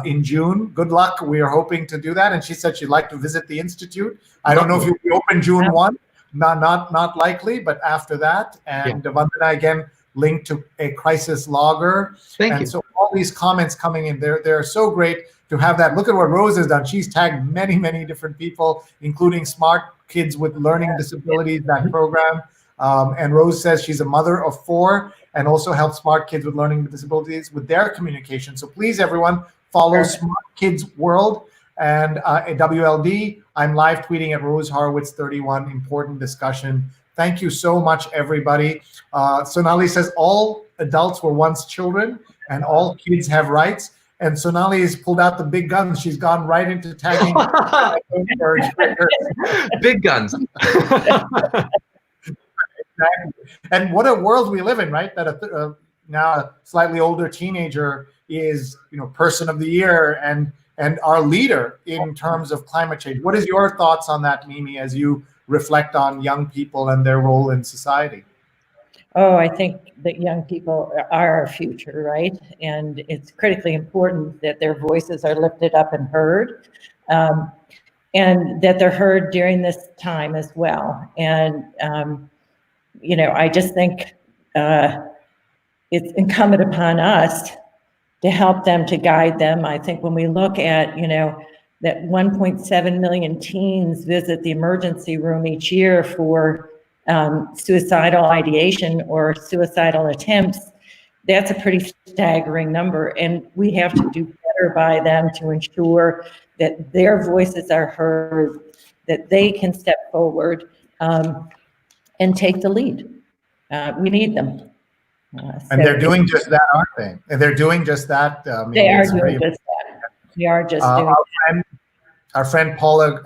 in June. Good luck. We are hoping to do that. And she said she'd like to visit the Institute. I don't know if you'll be open June 1. Not likely, but after that. And Vandana again linked to a crisis logger. Thank you. So all these comments coming in, they're so great to have that. Look at what Rose has done. She's tagged many different people, including Smart Kids with Learning Disabilities, that program. And Rose says she's a mother of 4 and also helps Smart Kids with Learning Disabilities with their communication. So please, everyone, follow Smart Kids World and WLD. I'm live tweeting at Rose Horowitz 31. Important discussion. Thank you so much, everybody. Sonali says all adults were once children and all kids have rights. And Sonali has pulled out the big guns. She's gone right into tagging. Big guns. Exactly. And what a world we live in, right? That now a slightly older teenager is, person of the year and our leader in terms of climate change. What is your thoughts on that, Mimi, as you reflect on young people and their role in society? Oh, I think that young people are our future, right? And it's critically important that their voices are lifted up and heard, and that they're heard during this time as well. And, I just think it's incumbent upon us to help them, to guide them. I think when we look at, that 1.7 million teens visit the emergency room each year for suicidal ideation or suicidal attempts, that's a pretty staggering number. And we have to do better by them to ensure that their voices are heard, that they can step forward and take the lead. We need them. And they're doing just that, aren't they? And they're doing just that. They are doing just that. They are just doing that. Our friend Paula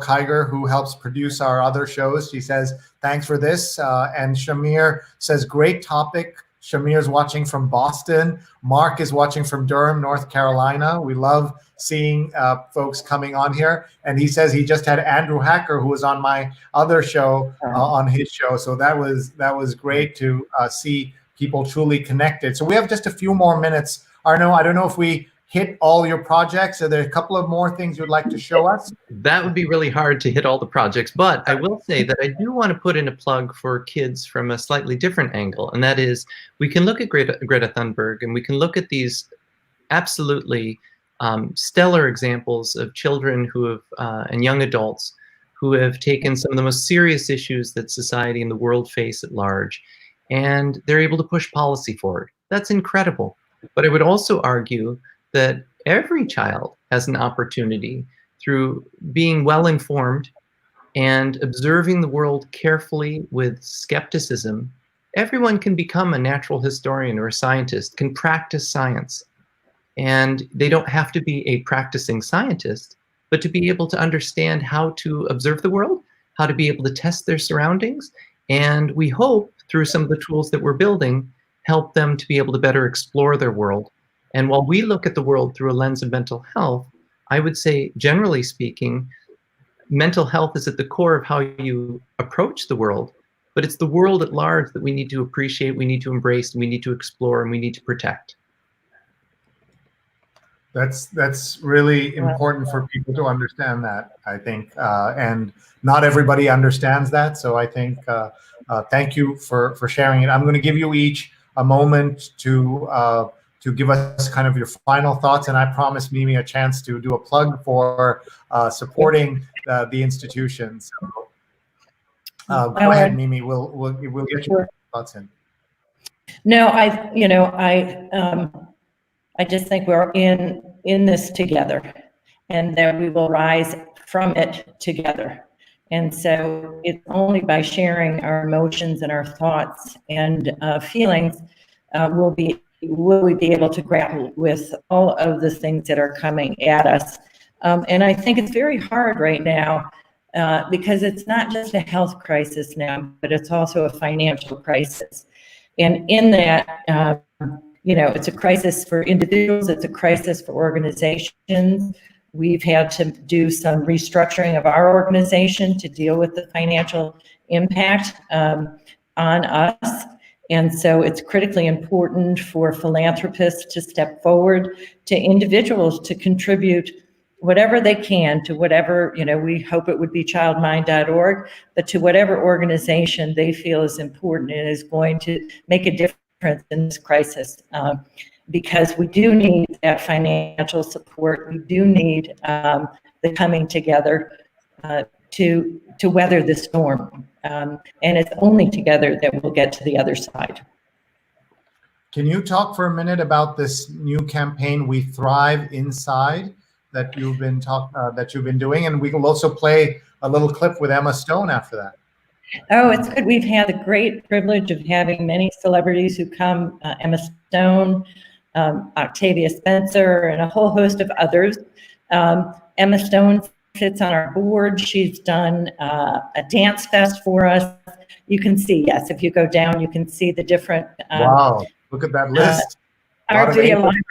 Kiger, who helps produce our other shows, she says, thanks for this. And Shamir says, great topic. Shamir's watching from Boston. Mark is watching from Durham, North Carolina. We love seeing folks coming on here. And he says he just had Andrew Hacker, who was on my other show, on his show. So that was great to see people truly connected. So we have just a few more minutes. Arno, I don't know if we hit all your projects. Are there a couple of more things you'd like to show us? That would be really hard to hit all the projects, but I will say that I do want to put in a plug for kids from a slightly different angle, and that is we can look at Greta Thunberg and we can look at these absolutely stellar examples of children who have and young adults who have taken some of the most serious issues that society and the world face at large, and they're able to push policy forward. That's incredible. But I would also argue that every child has an opportunity through being well-informed and observing the world carefully with skepticism. Everyone can become a natural historian or a scientist, can practice science. And they don't have to be a practicing scientist, but to be able to understand how to observe the world, how to be able to test their surroundings. And we hope through some of the tools that we're building, help them to be able to better explore their world. And while we look at the world through a lens of mental health, I would say, generally speaking, mental health is at the core of how you approach the world, but it's the world at large that we need to appreciate, we need to embrace, we need to explore, and we need to protect. That's really important for people to understand that, I think, and not everybody understands that. So I think, thank you for sharing it. I'm going to give you each a moment to give us kind of your final thoughts, and I promised Mimi a chance to do a plug for supporting the institutions. So, go ahead, Mimi. We'll get your thoughts in. No, I just think we're in this together, and that we will rise from it together. And so it's only by sharing our emotions and our thoughts and feelings will we be able to grapple with all of the things that are coming at us. And I think it's very hard right now because it's not just a health crisis now, but it's also a financial crisis. And in that, it's a crisis for individuals, it's a crisis for organizations. We've had to do some restructuring of our organization to deal with the financial impact on us. And so it's critically important for philanthropists to step forward, to individuals to contribute whatever they can to whatever, we hope it would be childmind.org, but to whatever organization they feel is important and is going to make a difference in this crisis. Because we do need that financial support. We do need the coming together to weather the storm. And it's only together that we'll get to the other side. Can you talk for a minute about this new campaign, We Thrive Inside, that you've been doing? And we will also play a little clip with Emma Stone after that. Oh, it's good. We've had the great privilege of having many celebrities who come, Emma Stone, Octavia Spencer, and a whole host of others. Emma Stone sits on our board. She's done a dance fest for us. You can see, yes, if you go down, you can see the different. Wow, look at that list. Our video line.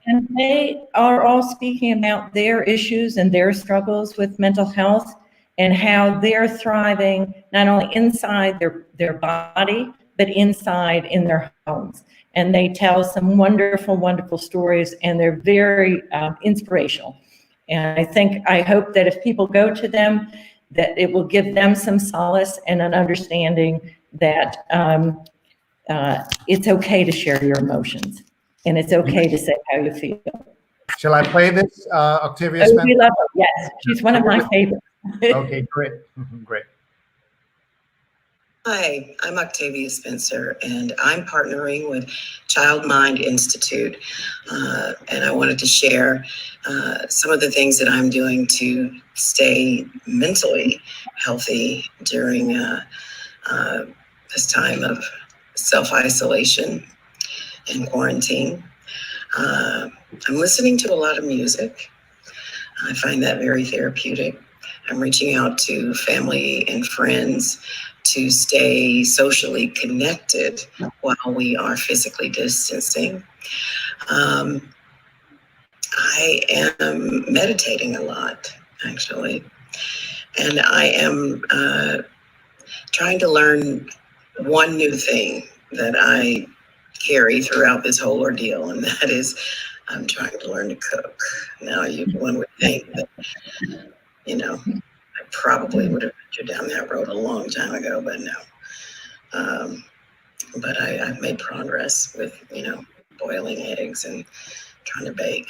And they are all speaking about their issues and their struggles with mental health and how they're thriving, not only inside their body, but inside in their homes. And they tell some wonderful, wonderful stories, and they're very inspirational. And I hope that if people go to them, that it will give them some solace and an understanding that it's okay to share your emotions, and it's okay to say how you feel. Shall I play this, Octavia Oh, Spencer? we love her. Yes, she's one of my favorites. Okay, great, great. Hi, I'm Octavia Spencer, and I'm partnering with Child Mind Institute, and I wanted to share some of the things that I'm doing to stay mentally healthy during this time of self-isolation and quarantine. I'm listening to a lot of music. I find that very therapeutic. I'm reaching out to family and friends to stay socially connected while we are physically distancing. I am meditating a lot, actually, and I am trying to learn one new thing that I carry throughout this whole ordeal, and that is I'm trying to learn to cook. Now, one would think that, I probably would have ventured down that road a long time ago, but no. But I've made progress with, boiling eggs and trying to bake.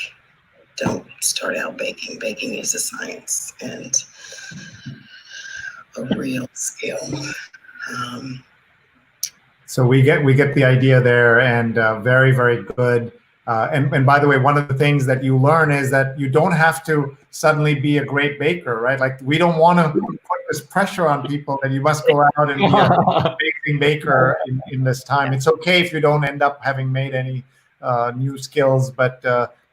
Don't start out baking. Baking is a science and a real skill. So we get the idea there, and very, very good. And by the way, one of the things that you learn is that you don't have to suddenly be a great baker, right? Like, we don't want to put this pressure on people that you must go out and be a baking baker in this time. It's okay if you don't end up having made any new skills, but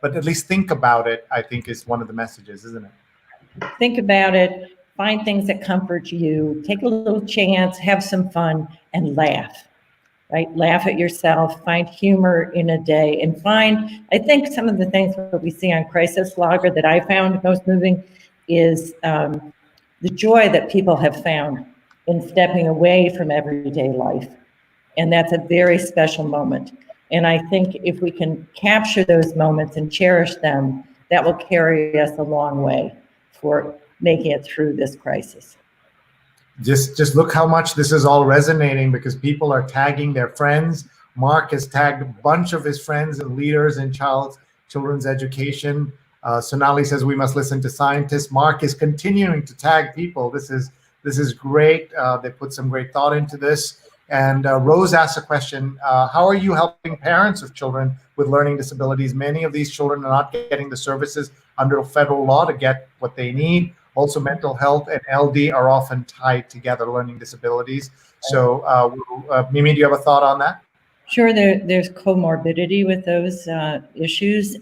at least think about it, I think, is one of the messages, isn't it? Think about it, find things that comfort you, take a little chance, have some fun, and laugh. Right? Laugh at yourself, find humor in a day, and I think some of the things that we see on Crisis Logger that I found most moving is the joy that people have found in stepping away from everyday life. And that's a very special moment. And I think if we can capture those moments and cherish them, that will carry us a long way for making it through this crisis. Just look how much this is all resonating, because people are tagging their friends. Mark has tagged a bunch of his friends and leaders in children's education. Sonali says we must listen to scientists. Mark is continuing to tag people. This is great. They put some great thought into this. And Rose asked a question, how are you helping parents of children with learning disabilities? Many of these children are not getting the services under federal law to get what they need. Also, mental health and LD are often tied together, learning disabilities. So, Mimi, do you have a thought on that? Sure, there's comorbidity with those issues.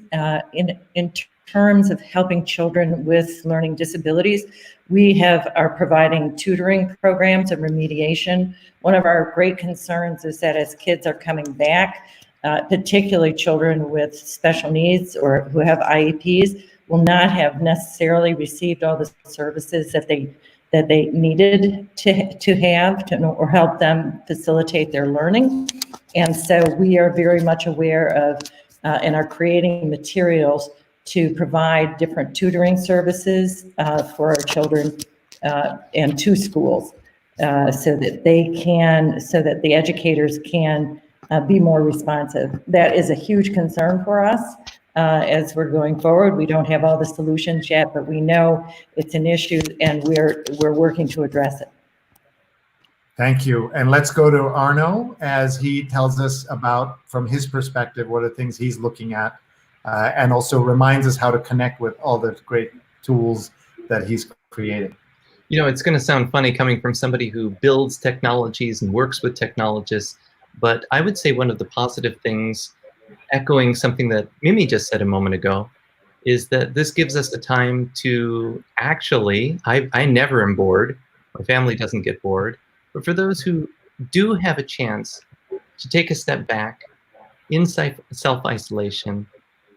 In terms of helping children with learning disabilities, we are providing tutoring programs and remediation. One of our great concerns is that as kids are coming back, particularly children with special needs or who have IEPs, will not have necessarily received all the services that they needed to have or help them facilitate their learning. And so we are very much aware of and are creating materials to provide different tutoring services for our children and to schools so that the educators can be more responsive. That is a huge concern for us. As we're going forward, we don't have all the solutions yet, but we know it's an issue and we're working to address it. Thank you. And let's go to Arno as he tells us about, from his perspective, what are the things he's looking at, and also reminds us how to connect with all the great tools that he's created. It's going to sound funny coming from somebody who builds technologies and works with technologists, but I would say one of the positive things, echoing something that Mimi just said a moment ago, is that this gives us the time to actually, I never am bored, my family doesn't get bored, but for those who do have a chance to take a step back in self-isolation,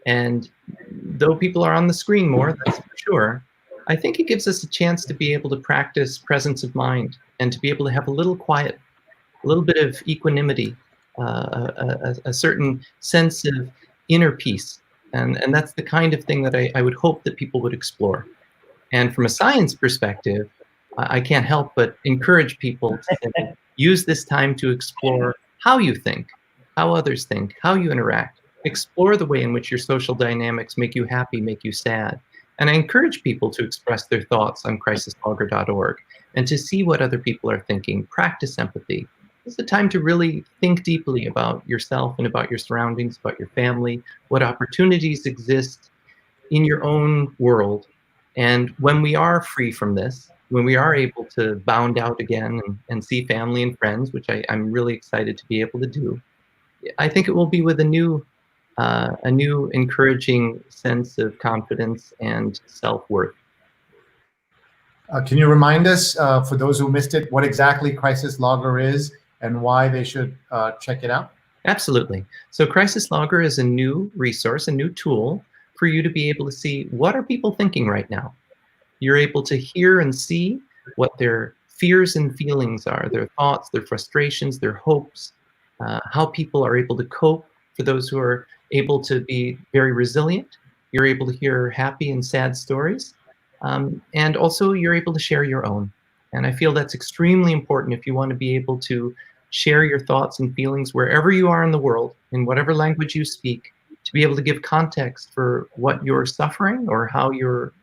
and though people are on the screen more, that's for sure, I think it gives us a chance to be able to practice presence of mind and to be able to have a little quiet, a little bit of equanimity, a certain sense of inner peace. And that's the kind of thing that I would hope that people would explore. And from a science perspective, I can't help but encourage people to use this time to explore how you think, how others think, how you interact. Explore the way in which your social dynamics make you happy, make you sad. And I encourage people to express their thoughts on crisislogger.org and to see what other people are thinking. Practice empathy. It's a time to really think deeply about yourself and about your surroundings, about your family, what opportunities exist in your own world. And when we are free from this, when we are able to bound out again and see family and friends, which I'm really excited to be able to do, I think it will be with a new encouraging sense of confidence and self-worth. Can you remind us, for those who missed it, what exactly Crisis Logger is and why they should check it out? Absolutely. So Crisis Logger is a new resource, a new tool for you to be able to see what are people thinking right now. You're able to hear and see what their fears and feelings are, their thoughts, their frustrations, their hopes, how people are able to cope. For those who are able to be very resilient, you're able to hear happy and sad stories. And also you're able to share your own. And I feel that's extremely important if you want to be able to share your thoughts and feelings wherever you are in the world, in whatever language you speak, to be able to give context for what you're suffering or how you're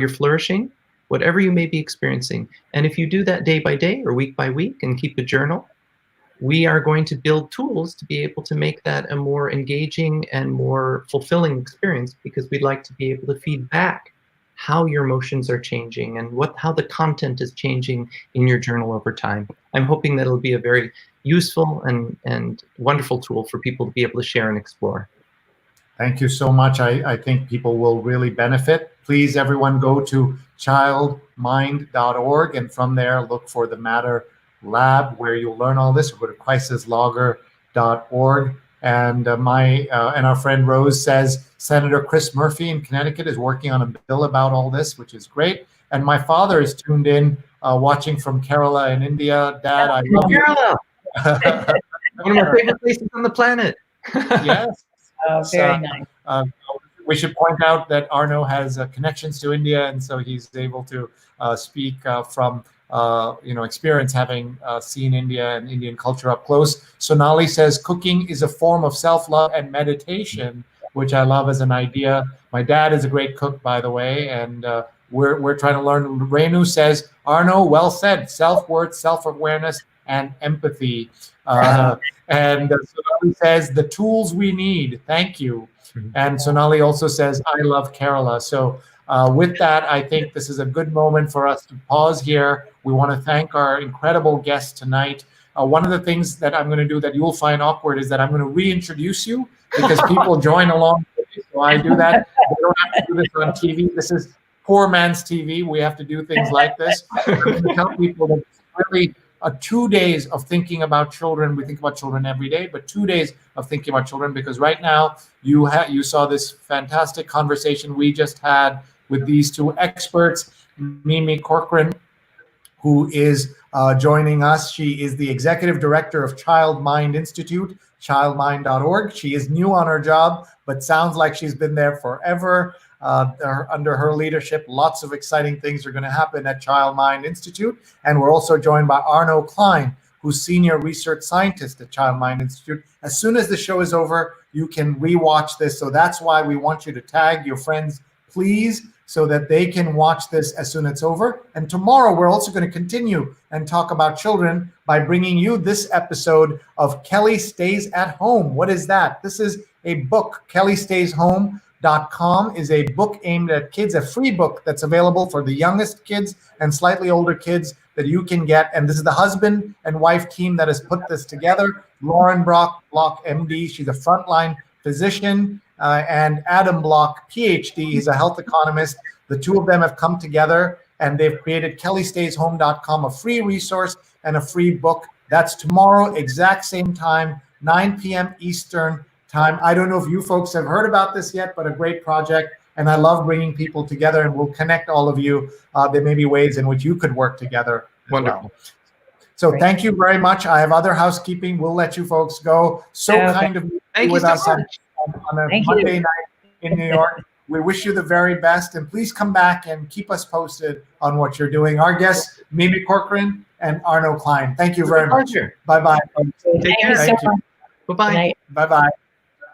flourishing, whatever you may be experiencing. And if you do that day by day or week by week and keep a journal, we are going to build tools to be able to make that a more engaging and more fulfilling experience, because we'd like to be able to feed back how your emotions are changing and how the content is changing in your journal over time. I'm hoping that it'll be a very useful and wonderful tool for people to be able to share and explore. Thank you so much. I think people will really benefit. Please, everyone, go to childmind.org, and from there, look for the Matter Lab, where you'll learn all this. Or go to crisislogger.org. And our friend Rose says Senator Chris Murphy in Connecticut is working on a bill about all this, which is great. And my father is tuned in, watching from Kerala in India. Dad, I love you. Kerala! One of my favorite places on the planet. Yes. Oh, very nice. We should point out that Arno has connections to India, and so he's able to speak from experience, having seen India and Indian culture up close. Sonali says cooking is a form of self-love and meditation, which I love as an idea. My dad is a great cook, by the way, and we're trying to learn. Renu says, Arno, well said, self-worth, self-awareness, and empathy. And Sonali says, the tools we need. Thank you. And Sonali also says, I love Kerala. So with that, I think this is a good moment for us to pause here. We want to thank our incredible guests tonight. One of the things that I'm going to do that you'll find awkward is that I'm going to reintroduce you, because people join along. So I do that. We don't have to do this on TV. This is poor man's TV. We have to do things like this. I'm going to tell people that it's really 2 days of thinking about children. We think about children every day, but 2 days of thinking about children, because right now you saw this fantastic conversation we just had with these two experts, Mimi Corcoran, who is joining us. She is the executive director of Child Mind Institute, childmind.org. She is new on her job, but sounds like she's been there forever. Under her leadership, lots of exciting things are going to happen at Child Mind Institute. And we're also joined by Arno Klein, who's senior research scientist at Child Mind Institute. As soon as the show is over, you can rewatch this. So that's why we want you to tag your friends, please, so that they can watch this as soon as it's over. And tomorrow, we're also going to continue and talk about children by bringing you this episode of Kelly Stays at Home. What is that? This is a book. KellyStaysHome.com is a book aimed at kids, a free book that's available for the youngest kids and slightly older kids that you can get. And this is the husband and wife team that has put this together. Lauren Block, MD, she's a frontline physician, and Adam Block, PhD, he's a health economist. The two of them have come together and they've created KellyStaysHome.com, a free resource and a free book. That's tomorrow, exact same time, 9 p.m. Eastern time. I don't know if you folks have heard about this yet, but a great project. And I love bringing people together, and we'll connect all of you. There may be ways in which you could work together. Wonderful. Well. So great. Thank you very much. I have other housekeeping. We'll let you folks go. So kind of you with us on a Monday night in New York. We wish you the very best, and please come back and keep us posted on what you're doing. Our guests, Mimi Corcoran and Arno Klein. Thank you very much. Bye-bye. Take care. Thank you. Bye-bye. Bye-bye.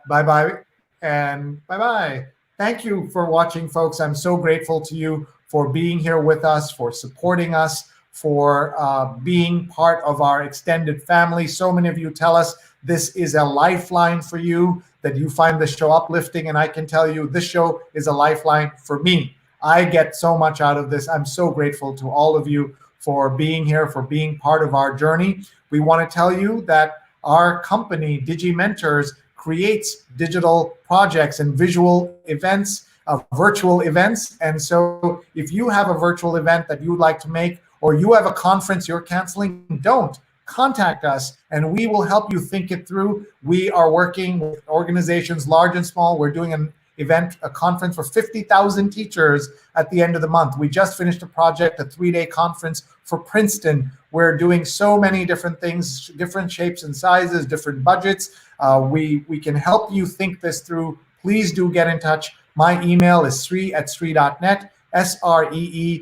Bye-bye. And bye-bye. Thank you for watching, folks. I'm so grateful to you for being here with us, for supporting us, for being part of our extended family. So many of you tell us this is a lifeline for you, that you find the show uplifting, and I can tell you this show is a lifeline for me. I get so much out of this. I'm so grateful to all of you for being here, for being part of our journey. We want to tell you that our company, DigiMentors, creates digital projects and visual events virtual events. And so if you have a virtual event that you would like to make, or you have a conference you're canceling, don't. Contact us and we will help you think it through. We are working with organizations large and small. We're doing an event, a conference for 50,000 teachers at the end of the month. We just finished a project, a 3-day conference for Princeton. We're doing so many different things, different shapes and sizes, different budgets. We can help you think this through. Please do get in touch. My email is sree@sree.net, SREE@sree.net.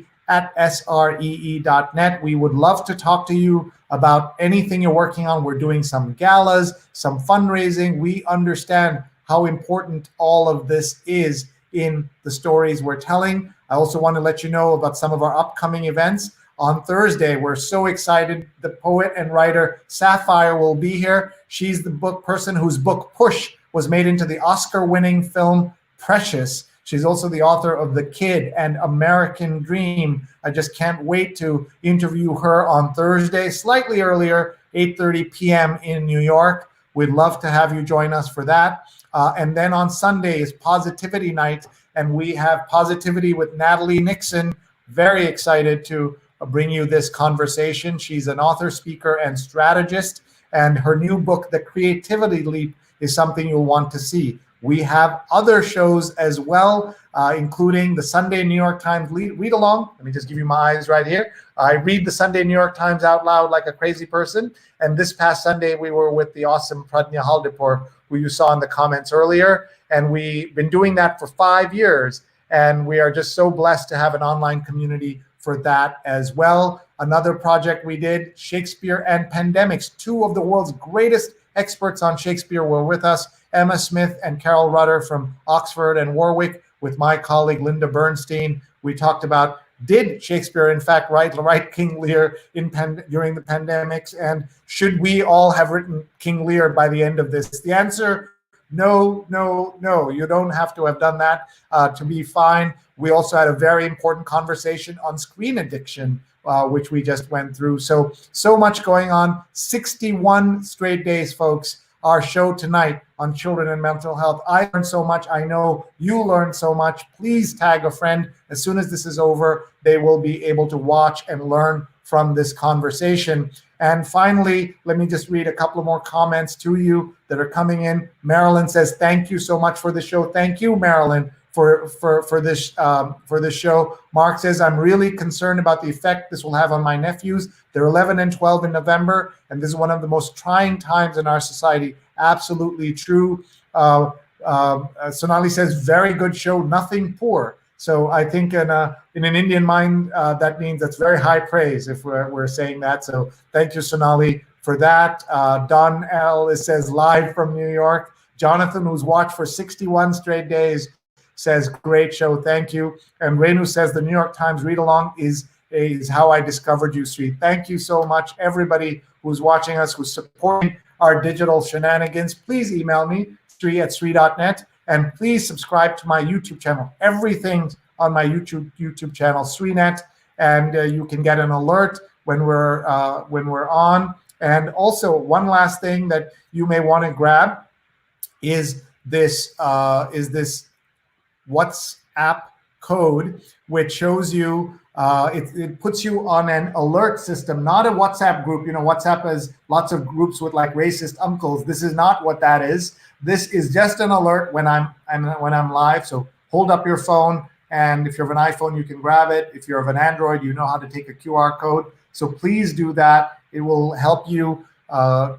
We would love to talk to you about anything you're working on. We're doing some galas, some fundraising. We understand how important all of this is in the stories we're telling. I also want to let you know about some of our upcoming events. On Thursday, we're so excited. The poet and writer Sapphire will be here. She's the person whose book Push was made into the Oscar-winning film Precious. She's also the author of The Kid and American Dream. I just can't wait to interview her on Thursday, slightly earlier, 8:30 p.m. in New York. We'd love to have you join us for that. And then on Sunday is Positivity Night, and we have Positivity with Natalie Nixon. Very excited to bring you this conversation. She's an author, speaker, and strategist, and her new book, The Creativity Leap, is something you'll want to see. We have other shows as well, including the Sunday New York Times read along. Let me just give you my eyes right here. I read the Sunday New York Times out loud like a crazy person. And this past Sunday, we were with the awesome Pradnya Haldipur, who you saw in the comments earlier. And we've been doing that for 5 years. And we are just so blessed to have an online community for that as well. Another project we did, Shakespeare and Pandemics. 2 of the world's greatest experts on Shakespeare were with us, Emma Smith and Carol Rudder from Oxford and Warwick, with my colleague Linda Bernstein. We talked about, did Shakespeare in fact write King Lear during the pandemics, and should we all have written King Lear by the end of this? The answer, no, no, no. You don't have to have done that to be fine. We also had a very important conversation on screen addiction, which we just went through. So much going on. 61 straight days, folks. Our show tonight on children and mental health. I learned so much. I know you learned so much. Please tag a friend. As soon as this is over, they will be able to watch and learn from this conversation. And finally, let me just read a couple of more comments to you that are coming in. Marilyn says, thank you so much for the show. Thank you, Marilyn, for this show. Mark says, I'm really concerned about the effect this will have on my nephews. They're 11 and 12 in November, and this is one of the most trying times in our society. Absolutely true. Sonali says, very good show, nothing poor. So I think in an Indian mind, that means that's very high praise if we're saying that. So thank you, Sonali, for that. Don L. says, live from New York. Jonathan, who's watched for 61 straight days, says, great show, thank you. And Renu says, the New York Times read-along is how I discovered you, Sree. Thank you so much, everybody who's watching us, who's supporting our digital shenanigans. Please email me, sree@sree.net, and please subscribe to my YouTube channel. Everything's on my YouTube channel, SreeNet, and you can get an alert when we're on. And also, one last thing that you may want to grab is this WhatsApp code, which shows you, it puts you on an alert system, not a WhatsApp group. You know, WhatsApp has lots of groups with like racist uncles. This is not what that is. This is just an alert when I'm live. So hold up your phone, and if you have an iPhone, you can grab it. If you have an Android, you know how to take a QR code. So please do that. It will help you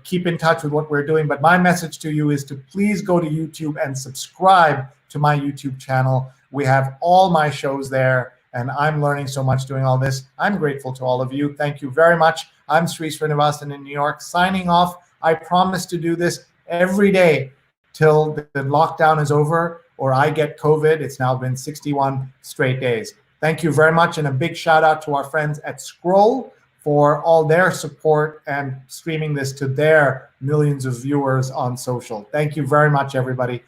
keep in touch with what we're doing. But my message to you is to please go to YouTube and subscribe to my YouTube channel. We have all my shows there, and I'm learning so much doing all this. I'm grateful to all of you. Thank you very much. I'm Sreenivasan in New York, signing off. I promise to do this every day till the lockdown is over or I get COVID. It's now been 61 straight days. Thank you very much, and a big shout out to our friends at Scroll for all their support and streaming this to their millions of viewers on social. Thank you very much, everybody.